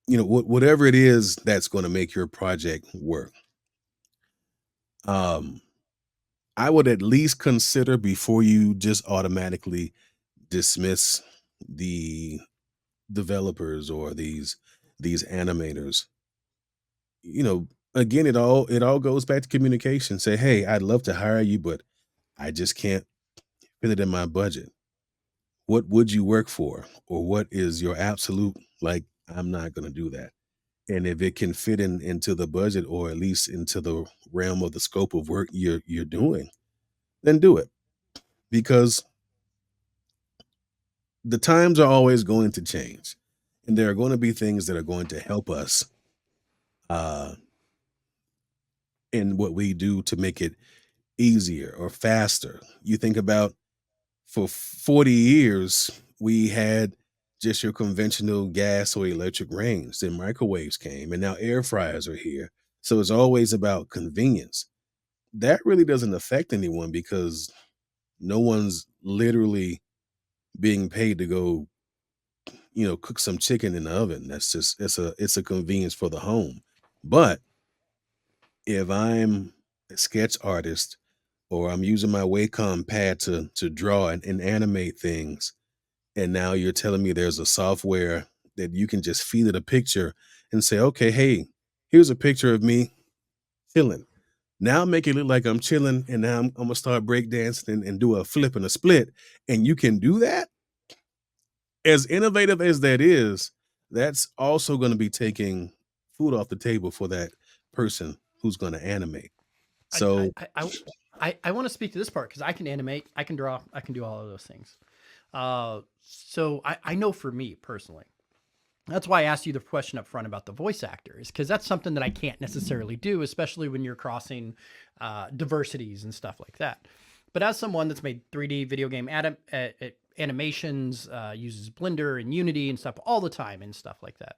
whatever it is that's going to make your project work, um I would at least consider before you just automatically dismiss the developers or these animators. you know Again, it all goes back to communication. Say, hey, I'd love to hire you, but I just can't fit it in my budget. What would you work for, or what is your absolute, like, I'm not going to do that. And if it can fit into the budget, or at least into the realm of the scope of work you're doing, then do it, because the times are always going to change, and there are going to be things that are going to help us uh in what we do to make it easier or faster. You think about, for 40 years, we had just your conventional gas or electric range. Then microwaves came, and now air fryers are here. So it's always about convenience. That really doesn't affect anyone because no one's literally being paid to go, cook some chicken in the oven. That's just it's a convenience for the home. But if I'm a sketch artist, or I'm using my Wacom pad to draw and animate things, and now you're telling me there's a software that you can just feed it a picture and say, okay, hey, here's a picture of me chilling. Now make it look like I'm chilling, and now I'm gonna start breakdancing and do a flip and a split. And you can do that. As innovative as that is, that's also going to be taking food off the table for that person who's going to animate. I I So, I I, I want to speak to this part because I can animate, I can draw, I can do all of those things. So I know for me personally, that's why I asked you the question up front about the voice actor, is because that's something that I can't necessarily do, especially when you're crossing diversities and stuff like that. But as someone that's made 3D video game animations, uses Blender and Unity and stuff all the time and stuff like that,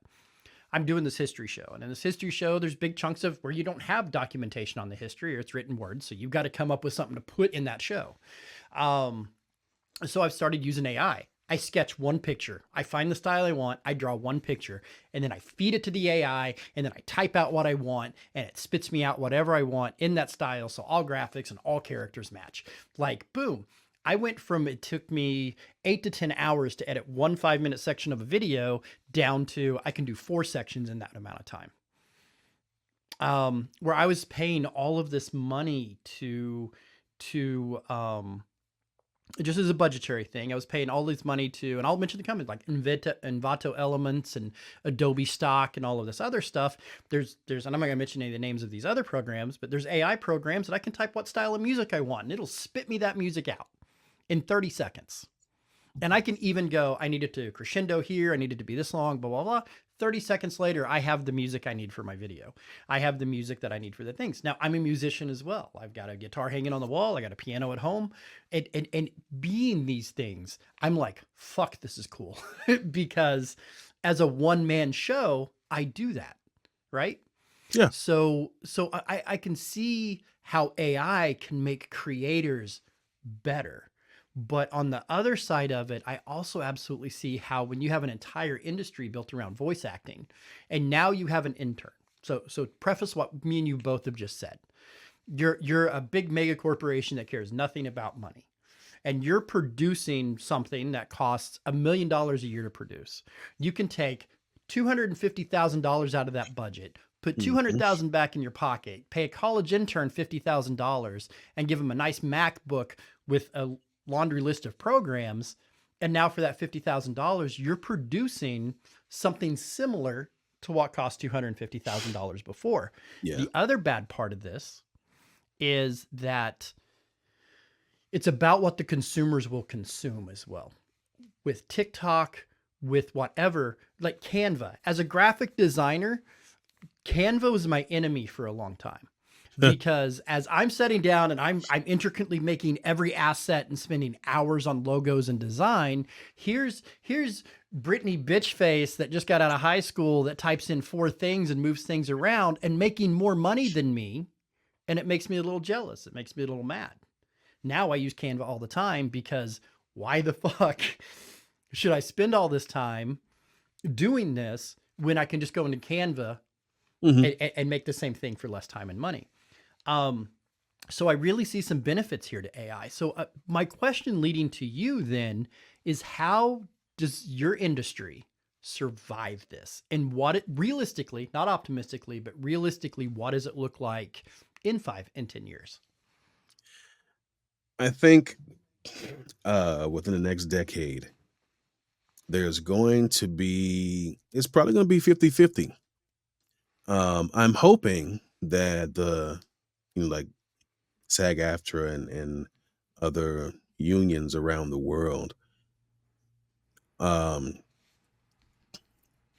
I'm doing this history show. And in this history show, there's big chunks of where you don't have documentation on the history or it's written words. So you've got to come up with something to put in that show. So I've started using AI. I sketch one picture. I find the style I want. I draw one picture and then I feed it to the AI and then I type out what I want and it spits me out whatever I want in that style. So all graphics and all characters match. Like, boom. I went from, it took me 8 to 10 hours to edit one 5-minute section of a video down to I can do 4 sections in that amount of time. Where I was paying all of this money to just as a budgetary thing, I was paying all this money to, and I'll mention the companies like Envato Elements and Adobe Stock and all of this other stuff. There's, and I'm not gonna mention any of the names of these other programs, but there's AI programs that I can type what style of music I want, and it'll spit me that music out in 30 seconds. And I can even go, I need it to crescendo here. I need it to be this long, blah, blah, blah. 30 seconds later, I have the music I need for my video. I have the music that I need for the things. Now, I'm a musician as well. I've got a guitar hanging on the wall. I got a piano at home. And being these things, I'm like, fuck, this is cool. Because as a one-man show, I do that, right? Yeah. So I can see how AI can make creators better. But on the other side of it, I also absolutely see how when you have an entire industry built around voice acting, and now you have an intern. So preface what me and you both have just said. You're a big mega corporation that cares nothing about money. And you're producing something that costs $1 million a year to produce. You can take $250,000 out of that budget, put $200,000 back in your pocket, pay a college intern $50,000 and give them a nice MacBook with a laundry list of programs. And now for that $50,000, you're producing something similar to what cost $250,000 before. Yeah. The other bad part of this is that it's about what the consumers will consume as well. With TikTok, with whatever, like Canva. As a graphic designer, Canva was my enemy for a long time. Because as I'm sitting down and I'm intricately making every asset and spending hours on logos and design, here's Brittany Bitchface that just got out of high school that types in 4 things and moves things around and making more money than me. And it makes me a little jealous. It makes me a little mad. Now I use Canva all the time because why the fuck should I spend all this time doing this when I can just go into Canva and make the same thing for less time and money? So I really see some benefits here to AI. So my question leading to you then is, how does your industry survive this? And what it realistically, not optimistically, but realistically, what does it look like in 5 and 10 years? I think within the next decade, there's going to be, it's probably going to be 50-50. I'm hoping that the, like SAG-AFTRA and other unions around the world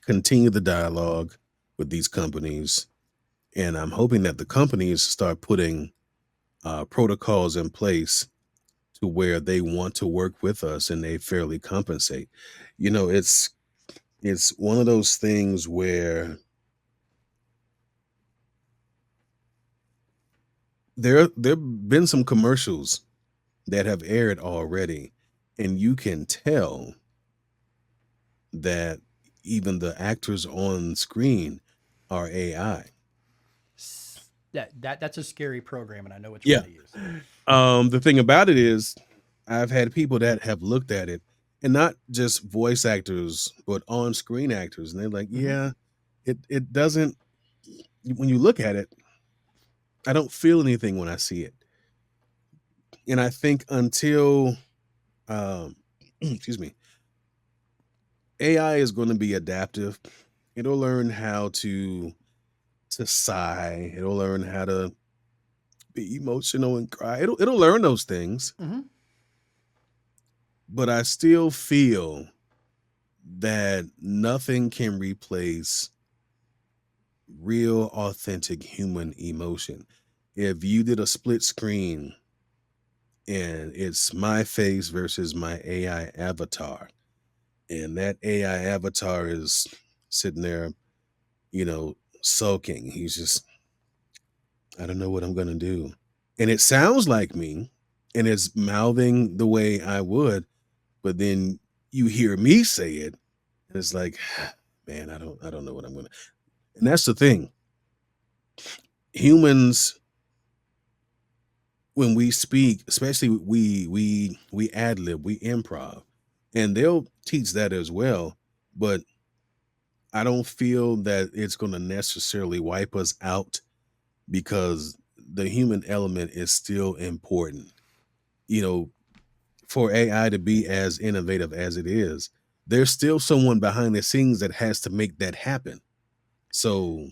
continue the dialogue with these companies. And I'm hoping that the companies start putting protocols in place to where they want to work with us and they fairly compensate. It's one of those things where there've been some commercials that have aired already, and you can tell that even the actors on screen are AI. That's a scary program, and I know which Yeah. one to use. The thing about it is, I've had people that have looked at it, and not just voice actors, but on-screen actors, and they're like, yeah, it doesn't, when you look at it, I don't feel anything when I see it. And I think until excuse me, AI is going to be adaptive. It'll learn how to sigh. It'll learn how to be emotional and cry. It'll learn those things. but I still feel that nothing can replace real, authentic human emotion. If you did a split screen and it's my face versus my AI avatar, and that AI avatar is sitting there, sulking. He's just, I don't know what I'm going to do. And it sounds like me and it's mouthing the way I would, but then you hear me say it and it's like, man, I don't know what I'm going to. And that's the thing. Humans, when we speak, especially we ad lib, we improv, and they'll teach that as well. But I don't feel that it's going to necessarily wipe us out because the human element is still important. You know, for AI to be as innovative as it is, there's still someone behind the scenes that has to make that happen. So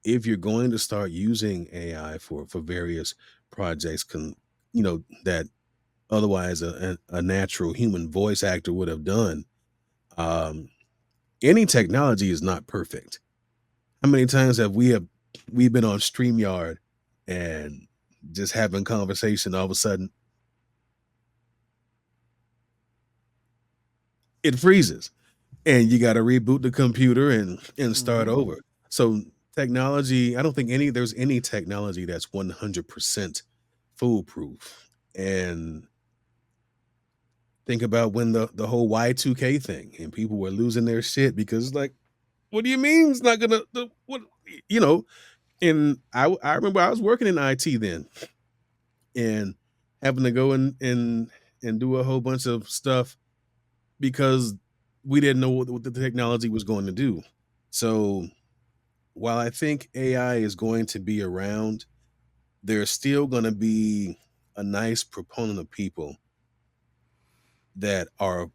if you're going to start using AI for various projects, that otherwise a natural human voice actor would have done, um, any technology is not perfect. How many times we've been on StreamYard and just having conversation, all of a sudden it freezes and you got to reboot the computer and start Mhm. over. So technology, I don't think there's any technology that's 100% foolproof. And think about when the whole Y2K thing and people were losing their shit because it's like, what do you mean it's not gonna what you know? And I remember I was working in IT then and having to go and do a whole bunch of stuff because we didn't know what the technology was going to do. So while I think AI is going to be around, there's still going to be a nice proponent of people that are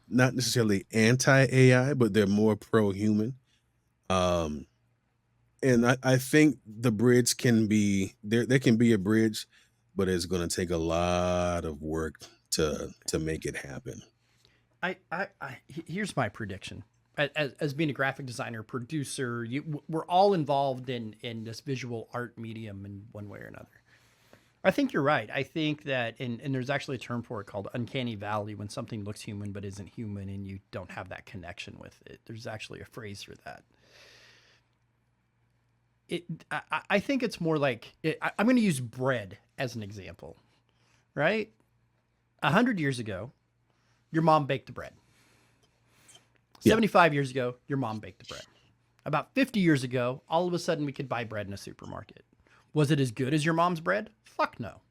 not necessarily anti AI, but they're more pro human. Um, and I think the bridge can be there. There can be a bridge, but it's going to take a lot of work to make it happen. Here's my prediction. As being a graphic designer, producer, we're all involved in this visual art medium in one way or another. I think you're right. I think that, and there's actually a term for it called uncanny valley when something looks human but isn't human and you don't have that connection with it. There's actually a phrase for that. I think it's more like I'm going to use bread as an example, right? 100 years ago, your mom baked the bread. Yeah. 75 years ago, your mom baked the bread. About 50 years ago, all of a sudden we could buy bread in a supermarket. Was it as good as your mom's bread? Fuck no.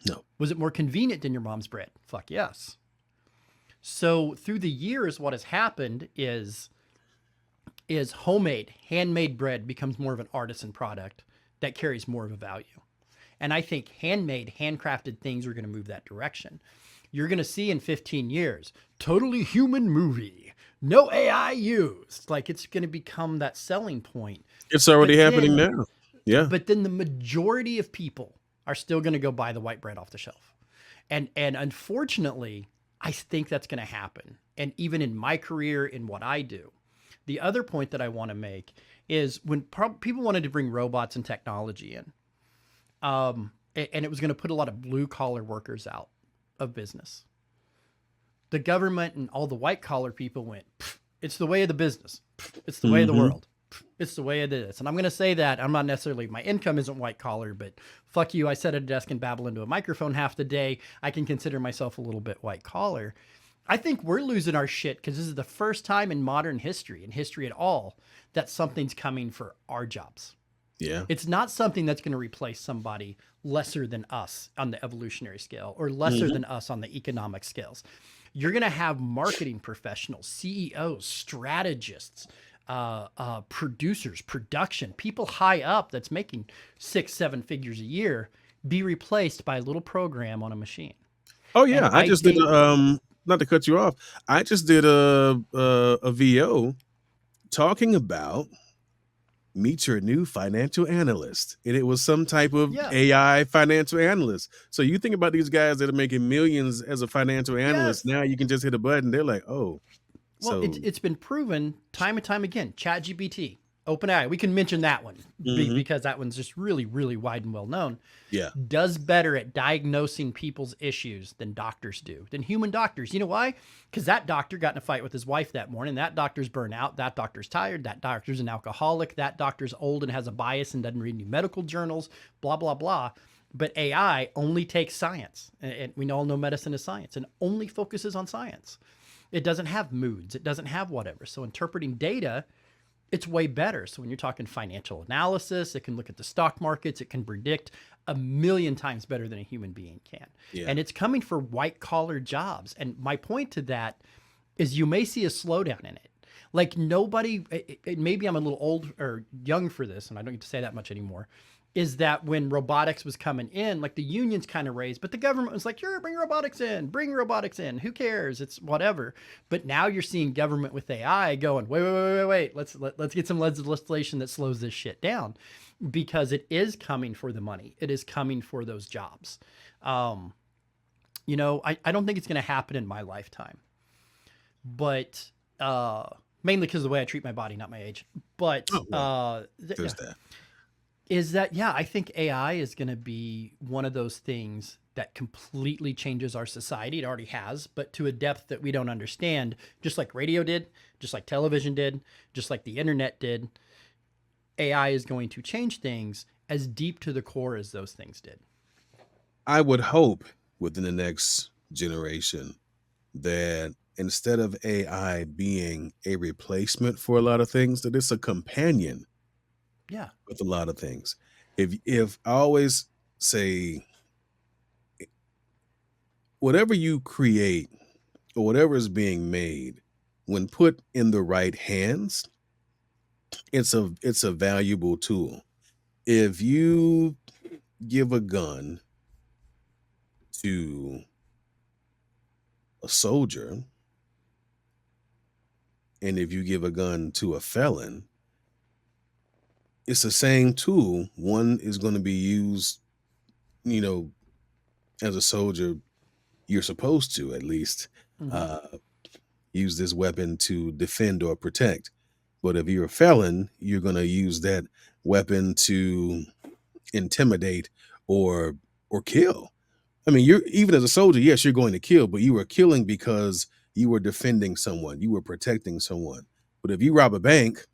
No. Was it more convenient than your mom's bread? Fuck yes. So through the years, what has happened is homemade, handmade bread becomes more of an artisan product that carries more of a value. And I think handmade, handcrafted things are going to move that direction. You're going to see in 15 years, totally human movie, no AI used. Like it's going to become that selling point. It's already But happening then, now. Yeah. but then the majority of people are still going to go buy the white bread off the shelf. And unfortunately, I think that's going to happen. And even in my career, in what I do, the other point that I want to make is when people wanted to bring robots and technology in, and it was going to put a lot of blue collar workers out of business. The government and all the white collar people went, it's the way of the business. It's the way of the Hmm. world. It's the way it is. And I'm going to say that I'm not necessarily, my income isn't white collar, but fuck you. I sit at a desk and babble into a microphone half the day. I can consider myself a little bit white collar. I think we're losing our shit because this is the first time in modern history, in history at all, that something's coming for our jobs. Yeah. It's not something that's going to replace somebody lesser than us on the evolutionary scale or lesser Hmm. than us on the economic scales. You're going to have marketing professionals, CEOs, strategists, producers, production, people high up that's making 6, 7 figures a year be replaced by a little program on a machine. Oh And yeah. I I just did think, not to cut you off. I just did a VO talking about meet your new financial analyst. And it was some type of Yeah. AI financial analyst. So you think about these guys that are making millions as a financial analyst. Yes. Now you can just hit a button. They're like, oh, Well, so it's been proven time and time again. ChatGPT, OpenAI, we can mention that one mhm. because that one's just really, really wide and well known. Yeah. Does better at diagnosing people's issues than doctors do, than human doctors. You know why? Because that doctor got in a fight with his wife that morning. That doctor's burnt out. That doctor's tired. That doctor's an alcoholic. That doctor's old and has a bias and doesn't read any medical journals, blah, blah, blah. But AI only takes science. And we all know medicine is science and only focuses on science. It doesn't have moods. It doesn't have whatever. So interpreting data, it's way better. So when you're talking financial analysis, it can look at the stock markets. It can predict a million times better than a human being can. Yeah. And it's coming for white collar jobs. And my point to that is you may see a slowdown in it. Like nobody, maybe I'm a little old or young for this, and I don't get to say that much anymore, is that when robotics was coming in, like the unions kind of raised, but the government was like, sure, bring robotics in. Who cares? It's whatever. But now you're seeing government with AI going, wait. Let's get some legislation that slows this shit down because it is coming for the money. It is coming for those jobs. You know, I don't think it's going to happen in my lifetime, but mainly because of the way I treat my body, not my age. But Oh, well, there's that. is that, yeah, I think AI is going to be one of those things that completely changes our society. It already has, but to a depth that we don't understand, just like radio did, just like television did, just like the internet did. AI is going to change things as deep to the core as those things did. I would hope within the next generation that instead of AI being a replacement for a lot of things, that it's a companion Yeah. with a lot of things. If I always say whatever you create or whatever is being made, when put in the right hands, it's a valuable tool. If you give a gun to a soldier, and if you give a gun to a felon, it's the same tool. One is going to be used, you know, as a soldier, you're supposed to at least Mm-hmm. uh, use this weapon to defend or protect. But if you're a felon, you're going to use that weapon to intimidate or kill. I mean, you're even as a soldier, yes, you're going to kill, but you were killing because you were defending someone, you were protecting someone. But if you rob a bank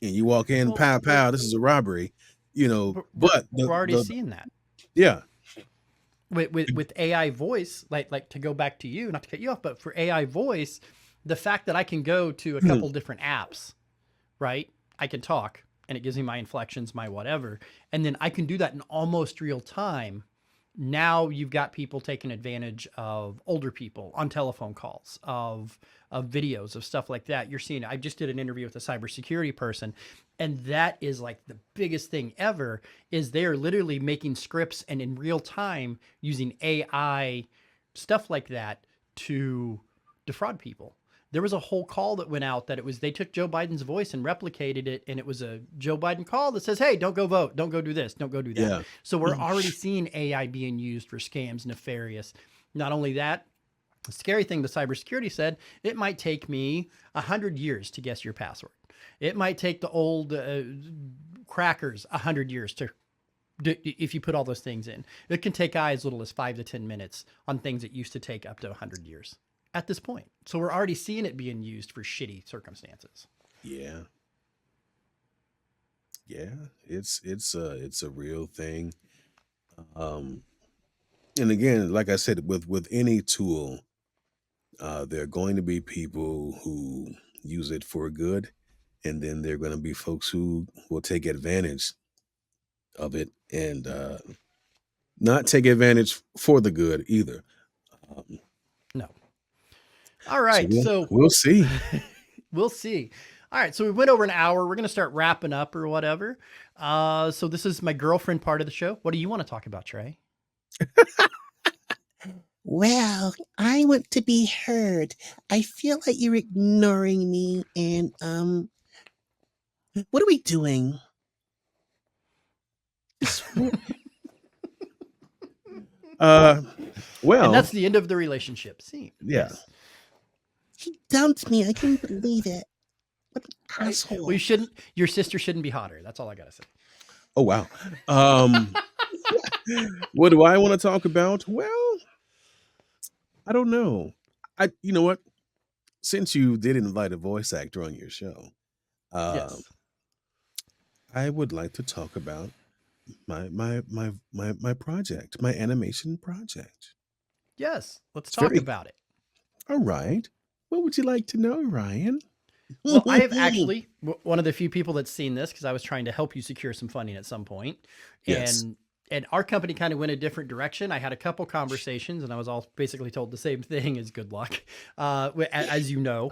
and you walk in, Well, pow pow, this is a robbery, you know. But we're already seeing that. yeah, With AI voice, like to go back to you, not to cut you off, but for AI voice, the fact that I can go to a couple different apps, right? I can talk and it gives me my inflections, my whatever, and then I can do that in almost real time. Now you've got people taking advantage of older people on telephone calls, of videos, of stuff like that. You're seeing, I just did an interview with a cybersecurity person, and that is like the biggest thing ever is they're literally making scripts and in real time using AI stuff like that to defraud people. There was a whole call that went out that it was they took Joe Biden's voice and replicated it, and it was a Joe Biden call that says, "Hey, don't go vote, don't go do this, don't go do that." yeah. So we're already seeing AI being used for scams, nefarious. Not only that, the scary thing the cybersecurity said, it might take me 100 years to guess your password. It might take the old crackers 100 years to if you put all those things in. It can take as little as 5 to 10 minutes on things that used to take up to 100 years at this point. So we're already seeing it being used for shitty circumstances. Yeah. Yeah. It's a real thing. Um and again, like I said, with any tool, there are going to be people who use it for good, and then there are going to be folks who will take advantage of it and not take advantage for the good either. Um, No. All so right. So we'll see. we'll see. All right. So we went over an hour. We're going to start wrapping up or whatever. So this is my girlfriend part of the show. What do you want to talk about, Trey? Well, I want to be heard. I feel like you're ignoring me, and What are we doing? Uh, And well, that's the end of the relationship. See, yeah. yes. He dumped me. I can't believe it. What an Right. asshole. Well, you shouldn't. Your sister shouldn't be hotter. That's all I gotta say. Oh wow. What do I want to talk about? Well, I don't know. You know what? Since you did invite a voice actor on your show, uh, Yes. I would like to talk about my project, my animation project. Yes. Let's It's talk very about it. all right. What would you like to know, Ryan? Well, I have actually one of the few people that's seen this because I was trying to help you secure some funding at some point, Yes. and our company kind of went a different direction. I had a couple conversations, and I was all basically told the same thing: is good luck. As you know,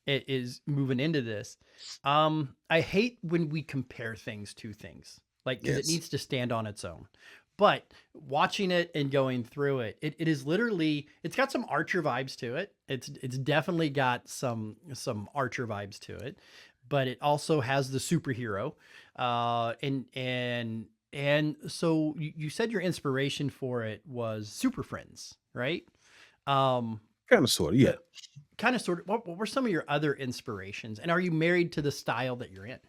it is moving into this. I hate when we compare things to things, like because it Yes. needs to stand on its own. But watching it and going through it, it is literally it's got some Archer vibes to it. It's definitely got some Archer vibes to it, but it also has the superhero. And so you said your inspiration for it was Super Friends, right? Um, Kind of sort of, yeah. the kind of sort of what were some of your other inspirations, and are you married to the style that you're in?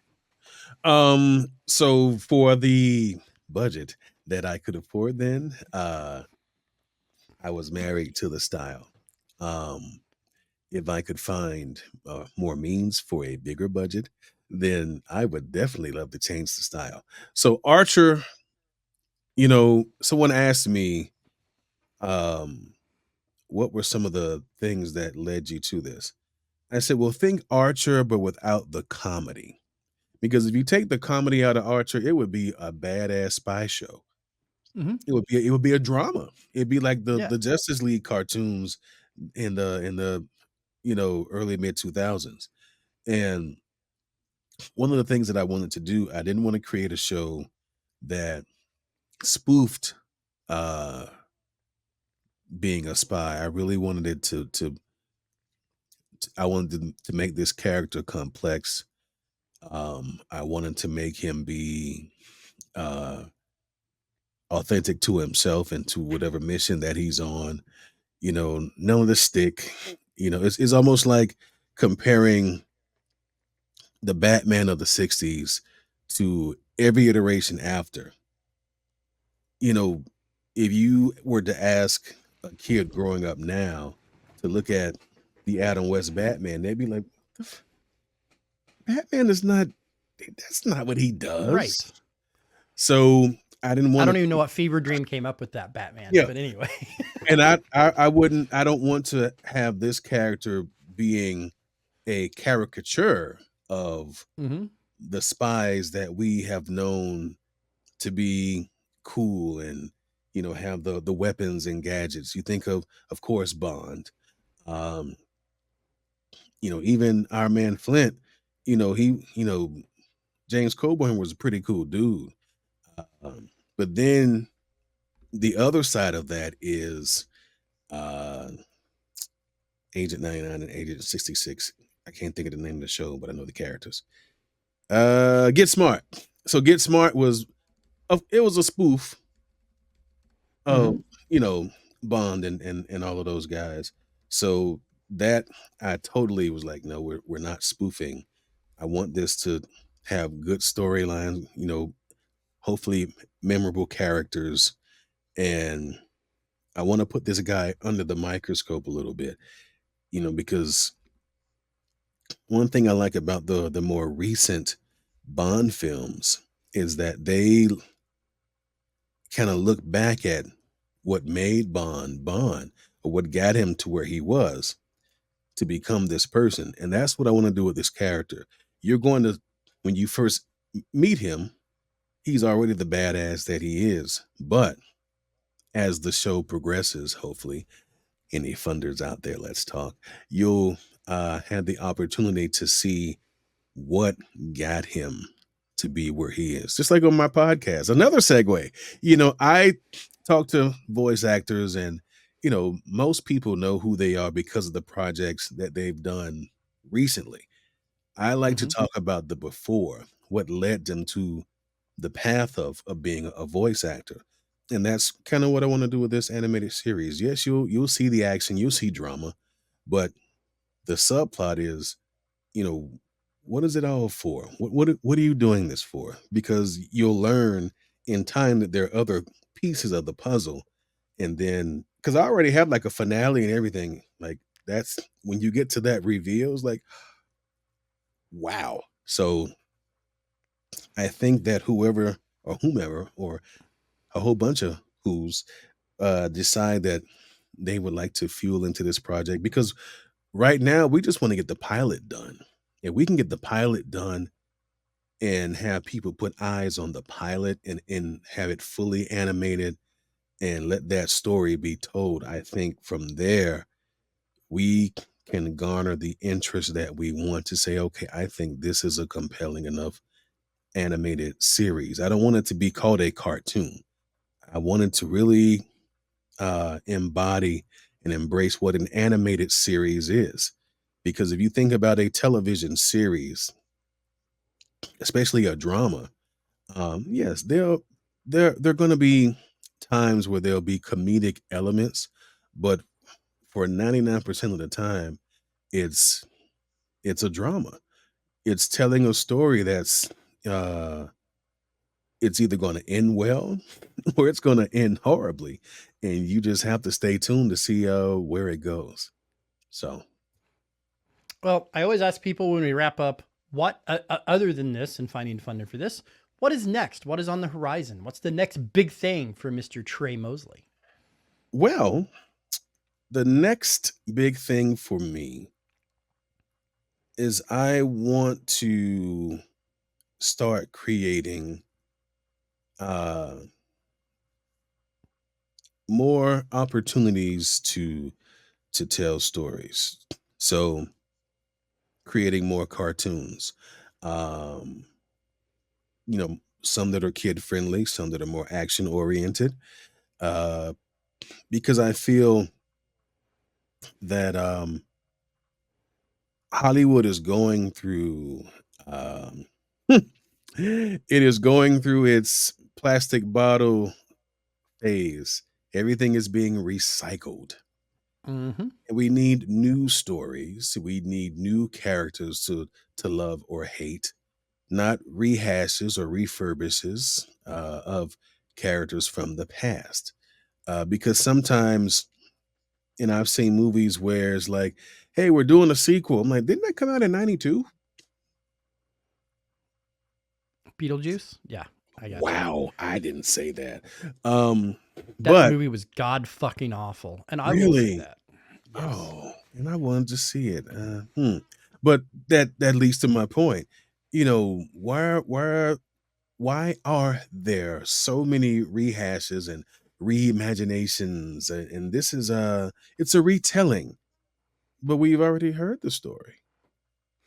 So for the budget that I could afford then, I was married to the style. Um, if I could find more means for a bigger budget, then I would definitely love to change the style. So Archer, someone asked me, um, what were some of the things that led you to this? I said, well, think Archer, but without the comedy. Because if you take the comedy out of Archer, it would be a badass spy show. Hmm. It would be a drama. It'd be like the Yeah. the Justice League cartoons in the early mid 2000s. And one of the things that I wanted to do, I didn't want to create a show that spoofed uh being a spy. I really wanted it I wanted to make this character complex. I wanted to make him be uh authentic to himself and to whatever mission that he's on. None of the stick. It's almost like comparing the Batman of the 60s to every iteration after. You know, if you were to ask a kid growing up now to look at the Adam West Batman, they'd be like, Batman is not, that's not what he does. Right. So I didn't I want don't to, even know what fever dream came up with that Batman, yeah. but anyway. And I don't want to have this character being a caricature of Hmm. the spies that we have known to be cool and have the weapons and gadgets. You think of course, Bond. um Even our man Flint, he James Coburn was a pretty cool dude. But then the other side of that is uh Agent 99 and Agent 66. I can't think of the name of the show, but I know the characters. Get Smart. So Get Smart it was a spoof Hmm. of you know Bond and all of those guys. So that I totally was like, no, we're not spoofing. I want this to have good storylines, hopefully memorable characters, and I want to put this guy under the microscope a little bit, because one thing I like about the more recent Bond films is that they kind of look back at what made Bond Bond, or what got him to where he was to become this person. And that's what I want to do with this character. You're going to, when you first meet him, he's already the badass that he is. But as the show progresses, hopefully, any funders out there, let's talk, you'll have the opportunity to see what got him to be where he is. Just like on my podcast, another segue. I talk to voice actors, and most people know who they are because of the projects that they've done recently. I like to Mhm. talk about the before, what led them to the path of being a voice actor. And that's kind of what I want to do with this animated series. Yes, you'll see the action, you'll see drama, but the subplot is, you know, what is it all for? What are you doing this for? Because you'll learn in time that there are other pieces of the puzzle. And then because I already have like a finale and everything, like that's when you get to that reveal, it's like, wow. So I think that whoever or whomever or a whole bunch of who's decide that they would like to fuel into this project because right now we just want to get the pilot done. If we can get the pilot done and have people put eyes on the pilot and have it fully animated and let that story be told, I think from there we can garner the interest that we want to say, okay, I think this is a compelling enough animated series. I don't want it to be called a cartoon. I want it to really embody and embrace what an animated series is. Because if you think about a television series, especially a drama, yes, there going to be times where there'll be comedic elements, but for 99% of the time, it's it's a drama. It's telling a story that's uh it's either going to end well or it's going to end horribly, and you just have to stay tuned to see where it goes. So, Well, I always ask people when we wrap up, what other than this and finding funding for this, what is next? What is on the horizon? What's the next big thing for Mr. Tre Mosley? well, the next big thing for me is I want to start creating uh more opportunities to tell stories. So, creating more cartoons. Um some that are kid friendly, some that are more action oriented. Uh because I feel that Hollywood is going through um it is going through its plastic bottle phase. Everything is being recycled. Mm-hmm. And we need new stories. We need new characters to love or hate, not rehashes or refurbishes of characters from the past. Because sometimes, and I've seen movies where it's like, "Hey, we're doing a sequel." I'm like, "Didn't that come out in '92?" Beetlejuice? Yeah, I got you. Wow, I didn't say that. Um, That but movie was god fucking awful. And I will say really, that. Yes. oh, and I wanted to see it. But that leads to my point. Why are there so many rehashes and reimaginations? And this is it's a retelling, but we've already heard the story.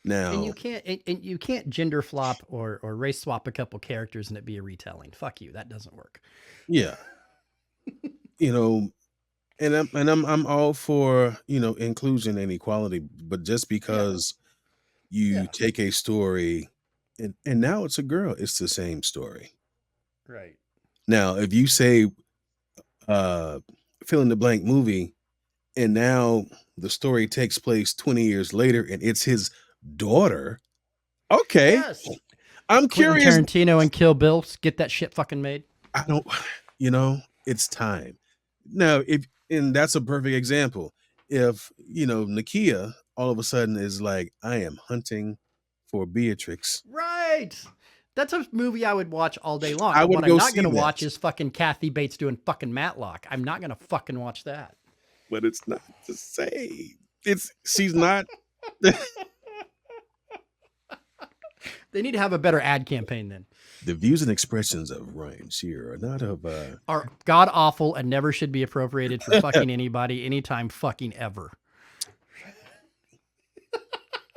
And Now, you can't and you can't gender flop or race swap a couple characters and it be a retelling. Fuck you. That doesn't work. yeah, you know, and I'm all for inclusion and equality, but just Yeah. because you Yeah. take a story and now it's a girl, it's the same story. Right. Now, if you say uh fill in the blank movie and now the story takes place 20 years later and it's his daughter, okay, Yes. I'm Quentin curious. Tarantino and Kill Bill, get that shit fucking made. I don't, it's time. Now, if, and that's a perfect example. If, Nakia all of a sudden is like, I am hunting for Beatrix, Right. That's a movie I would watch all day long. I What would I'm go not see going to that. watch is fucking Kathy Bates doing fucking Matlock. I'm not going to fucking watch that. But it's not the same. She's not. They need to have a better ad campaign then. The views and expressions of Ryan Shearer are not of. Are god awful and never should be appropriated for fucking anybody, anytime, fucking ever.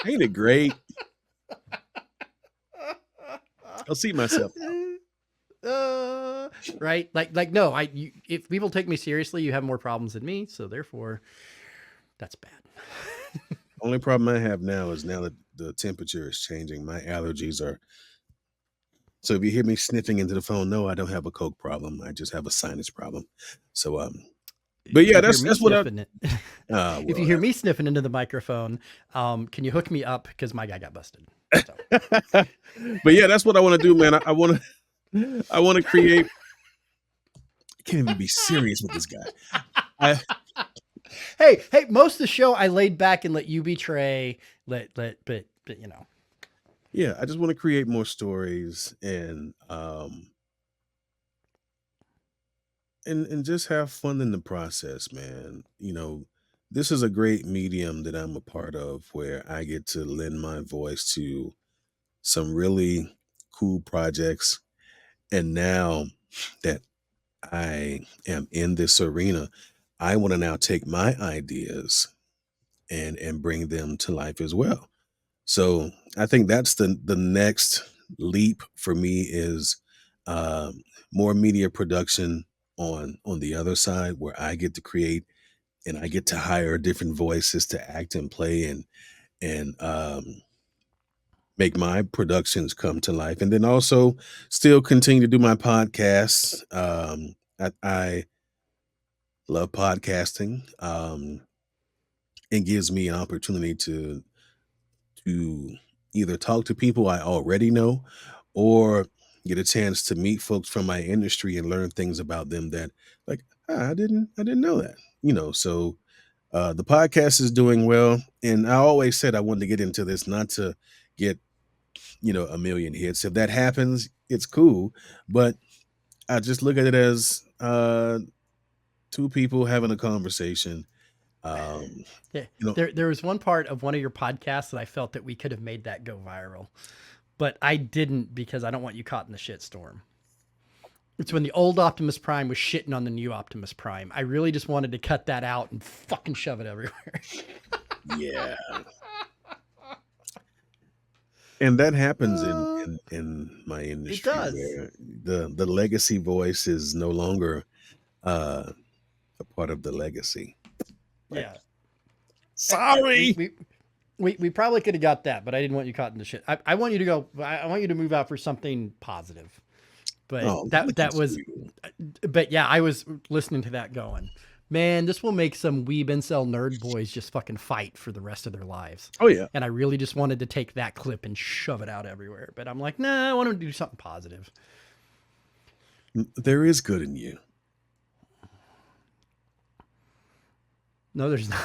Ain't it great? I'll see myself. Right? Like no, if people take me seriously, you have more problems than me, so therefore that's bad. Only problem I have now is now that the temperature is changing, my allergies are. So if you hear me sniffing into the phone, no, I don't have a coke problem. I just have a sinus problem. So but If yeah, you hear me that's what I. sniffing it, if you Well, hear me sniffing into the microphone, can you hook me up because my guy got busted? So. but yeah, that's what I want to do, man. I want to. I want to create. I can't even be serious with this guy. Hey, most of the show I laid back and let you be Trey. But you know. Yeah, I just want to create more stories and just have fun in the process, man. This is a great medium that I'm a part of where I get to lend my voice to some really cool projects. And now that I am in this arena, I want to now take my ideas and bring them to life as well. So I think that's the next leap for me is um, more media production on the other side where I get to create and I get to hire different voices to act and play and make my productions come to life, and then also still continue to do my podcasts. I love podcasting. It gives me an opportunity to either talk to people I already know or get a chance to meet folks from my industry and learn things about them that like I didn't know that. So the podcast is doing well, and I always said I wanted to get into this not to get a million hits. If that happens, it's cool, but I just look at it as two people having a conversation. um Yeah, you know there was one part of one of your podcasts that I felt that we could have made that go viral, but I didn't because I don't want you caught in the shitstorm. It's when the old Optimus Prime was shitting on the new Optimus Prime. I really just wanted to cut that out and fucking shove it everywhere. yeah, and that happens in my It industry does. where the legacy voice is no longer uh a part of the legacy. Like, Yeah. sorry. We probably could have got that, but I didn't want you caught in the shit. I want you to go. I want you to move out for something positive. But Oh, look that at was. you. But yeah, I was listening to that going, man, this will make some weeb incel nerd boys just fucking fight for the rest of their lives. Oh yeah. And I really just wanted to take that clip and shove it out everywhere. But I'm like, nah, I want to do something positive. There is good in you. No, there's not.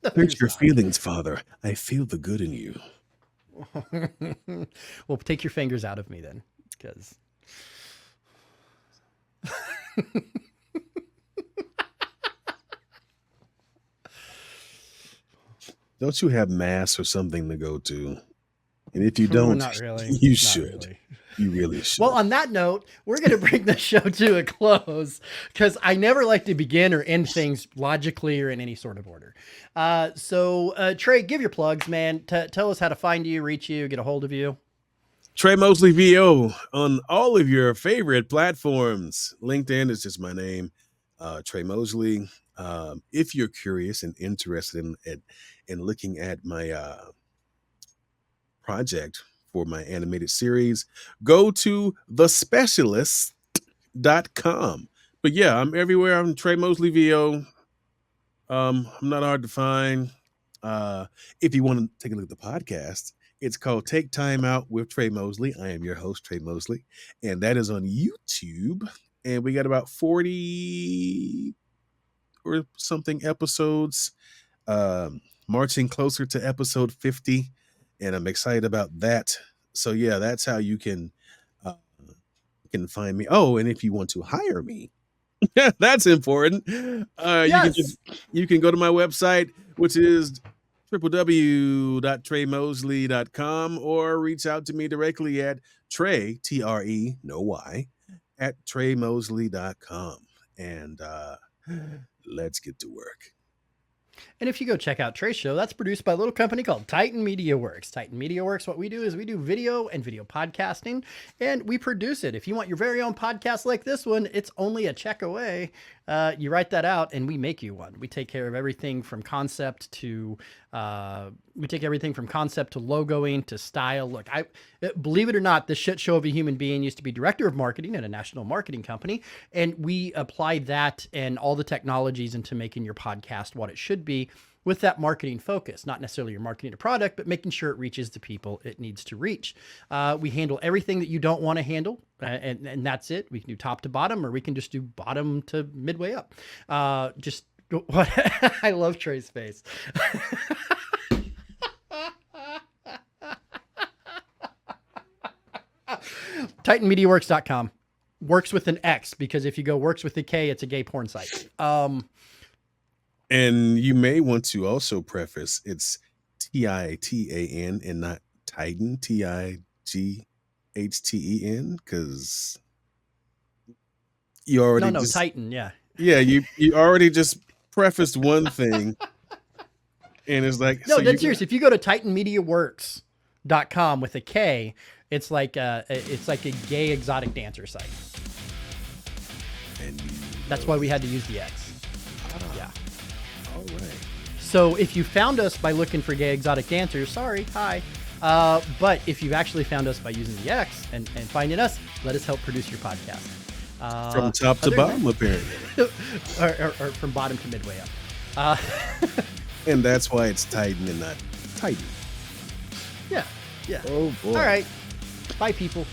No, Hurt there's your not. feelings, Father. I feel the good in you. Well, take your fingers out of me then, because. Don't you have mass or something to go to? And if you don't, Not really. you Not should. really. You really should. Well, on that note, we're going to bring the show to a close because I never like to begin or end things logically or in any sort of order. So, Trey, give your plugs, man. Tell us how to find you, reach you, get a hold of you. Tre Mosley VO on all of your favorite platforms. LinkedIn is just my name, Tre Mosley. If you're curious and interested in looking at my project for my animated series, go to thespecialist.com. But yeah, I'm everywhere. I'm Tre Mosley VO. I'm not hard to find. If you want to take a look at the podcast, it's called Take Time Out with Tre Mosley. I am your host, Tre Mosley, and that is on YouTube. And we got about 40 or something episodes, marching closer to episode 50, and I'm excited about that. So yeah, that's how you can find me. Oh, and if you want to hire me, that's important. Yes. You can go to my website, which is www.tremosley.com, or reach out to me directly at Tre, Tre, no Y, at tremosley.com. And let's get to work. And if you go check out Tre's show, that's produced by a little company called Titan Media Works. Titan Media Works, what we do is we do video and video podcasting, and we produce it. If you want your very own podcast like this one, it's only a check away. You write that out, and we make you one. We take care of everything from concept to logoing to style. Look, believe it or not, this shit show of a human being used to be director of marketing at a national marketing company, and we applied that and all the technologies into making your podcast what it should be, with that marketing focus. Not necessarily you're marketing a product, but making sure it reaches the people it needs to reach. We handle everything that you don't want to handle, and that's it. We can do top to bottom, or we can just do bottom to midway up. Just what I love Tre's face. TitanMediaWorks.com. Works with an X, because if you go works with a K, it's a gay porn site. And you may want to also preface it's TITAN and not Titan, TIGHTEN, because you already Titan, yeah. Yeah, you already just prefaced one thing, and it's like no, that's serious. If you go to TitanMediaWorks.com with a K, it's like a gay exotic dancer site. And that's why we had to use the X. Yeah. All right. So if you found us by looking for gay exotic dancers, sorry, hi. But if you've actually found us by using the X and finding us, let us help produce your podcast. From top to bottom, apparently. or from bottom to midway up. And that's why it's Titan and not Titan. Yeah. Oh, boy. All right. Bye, people.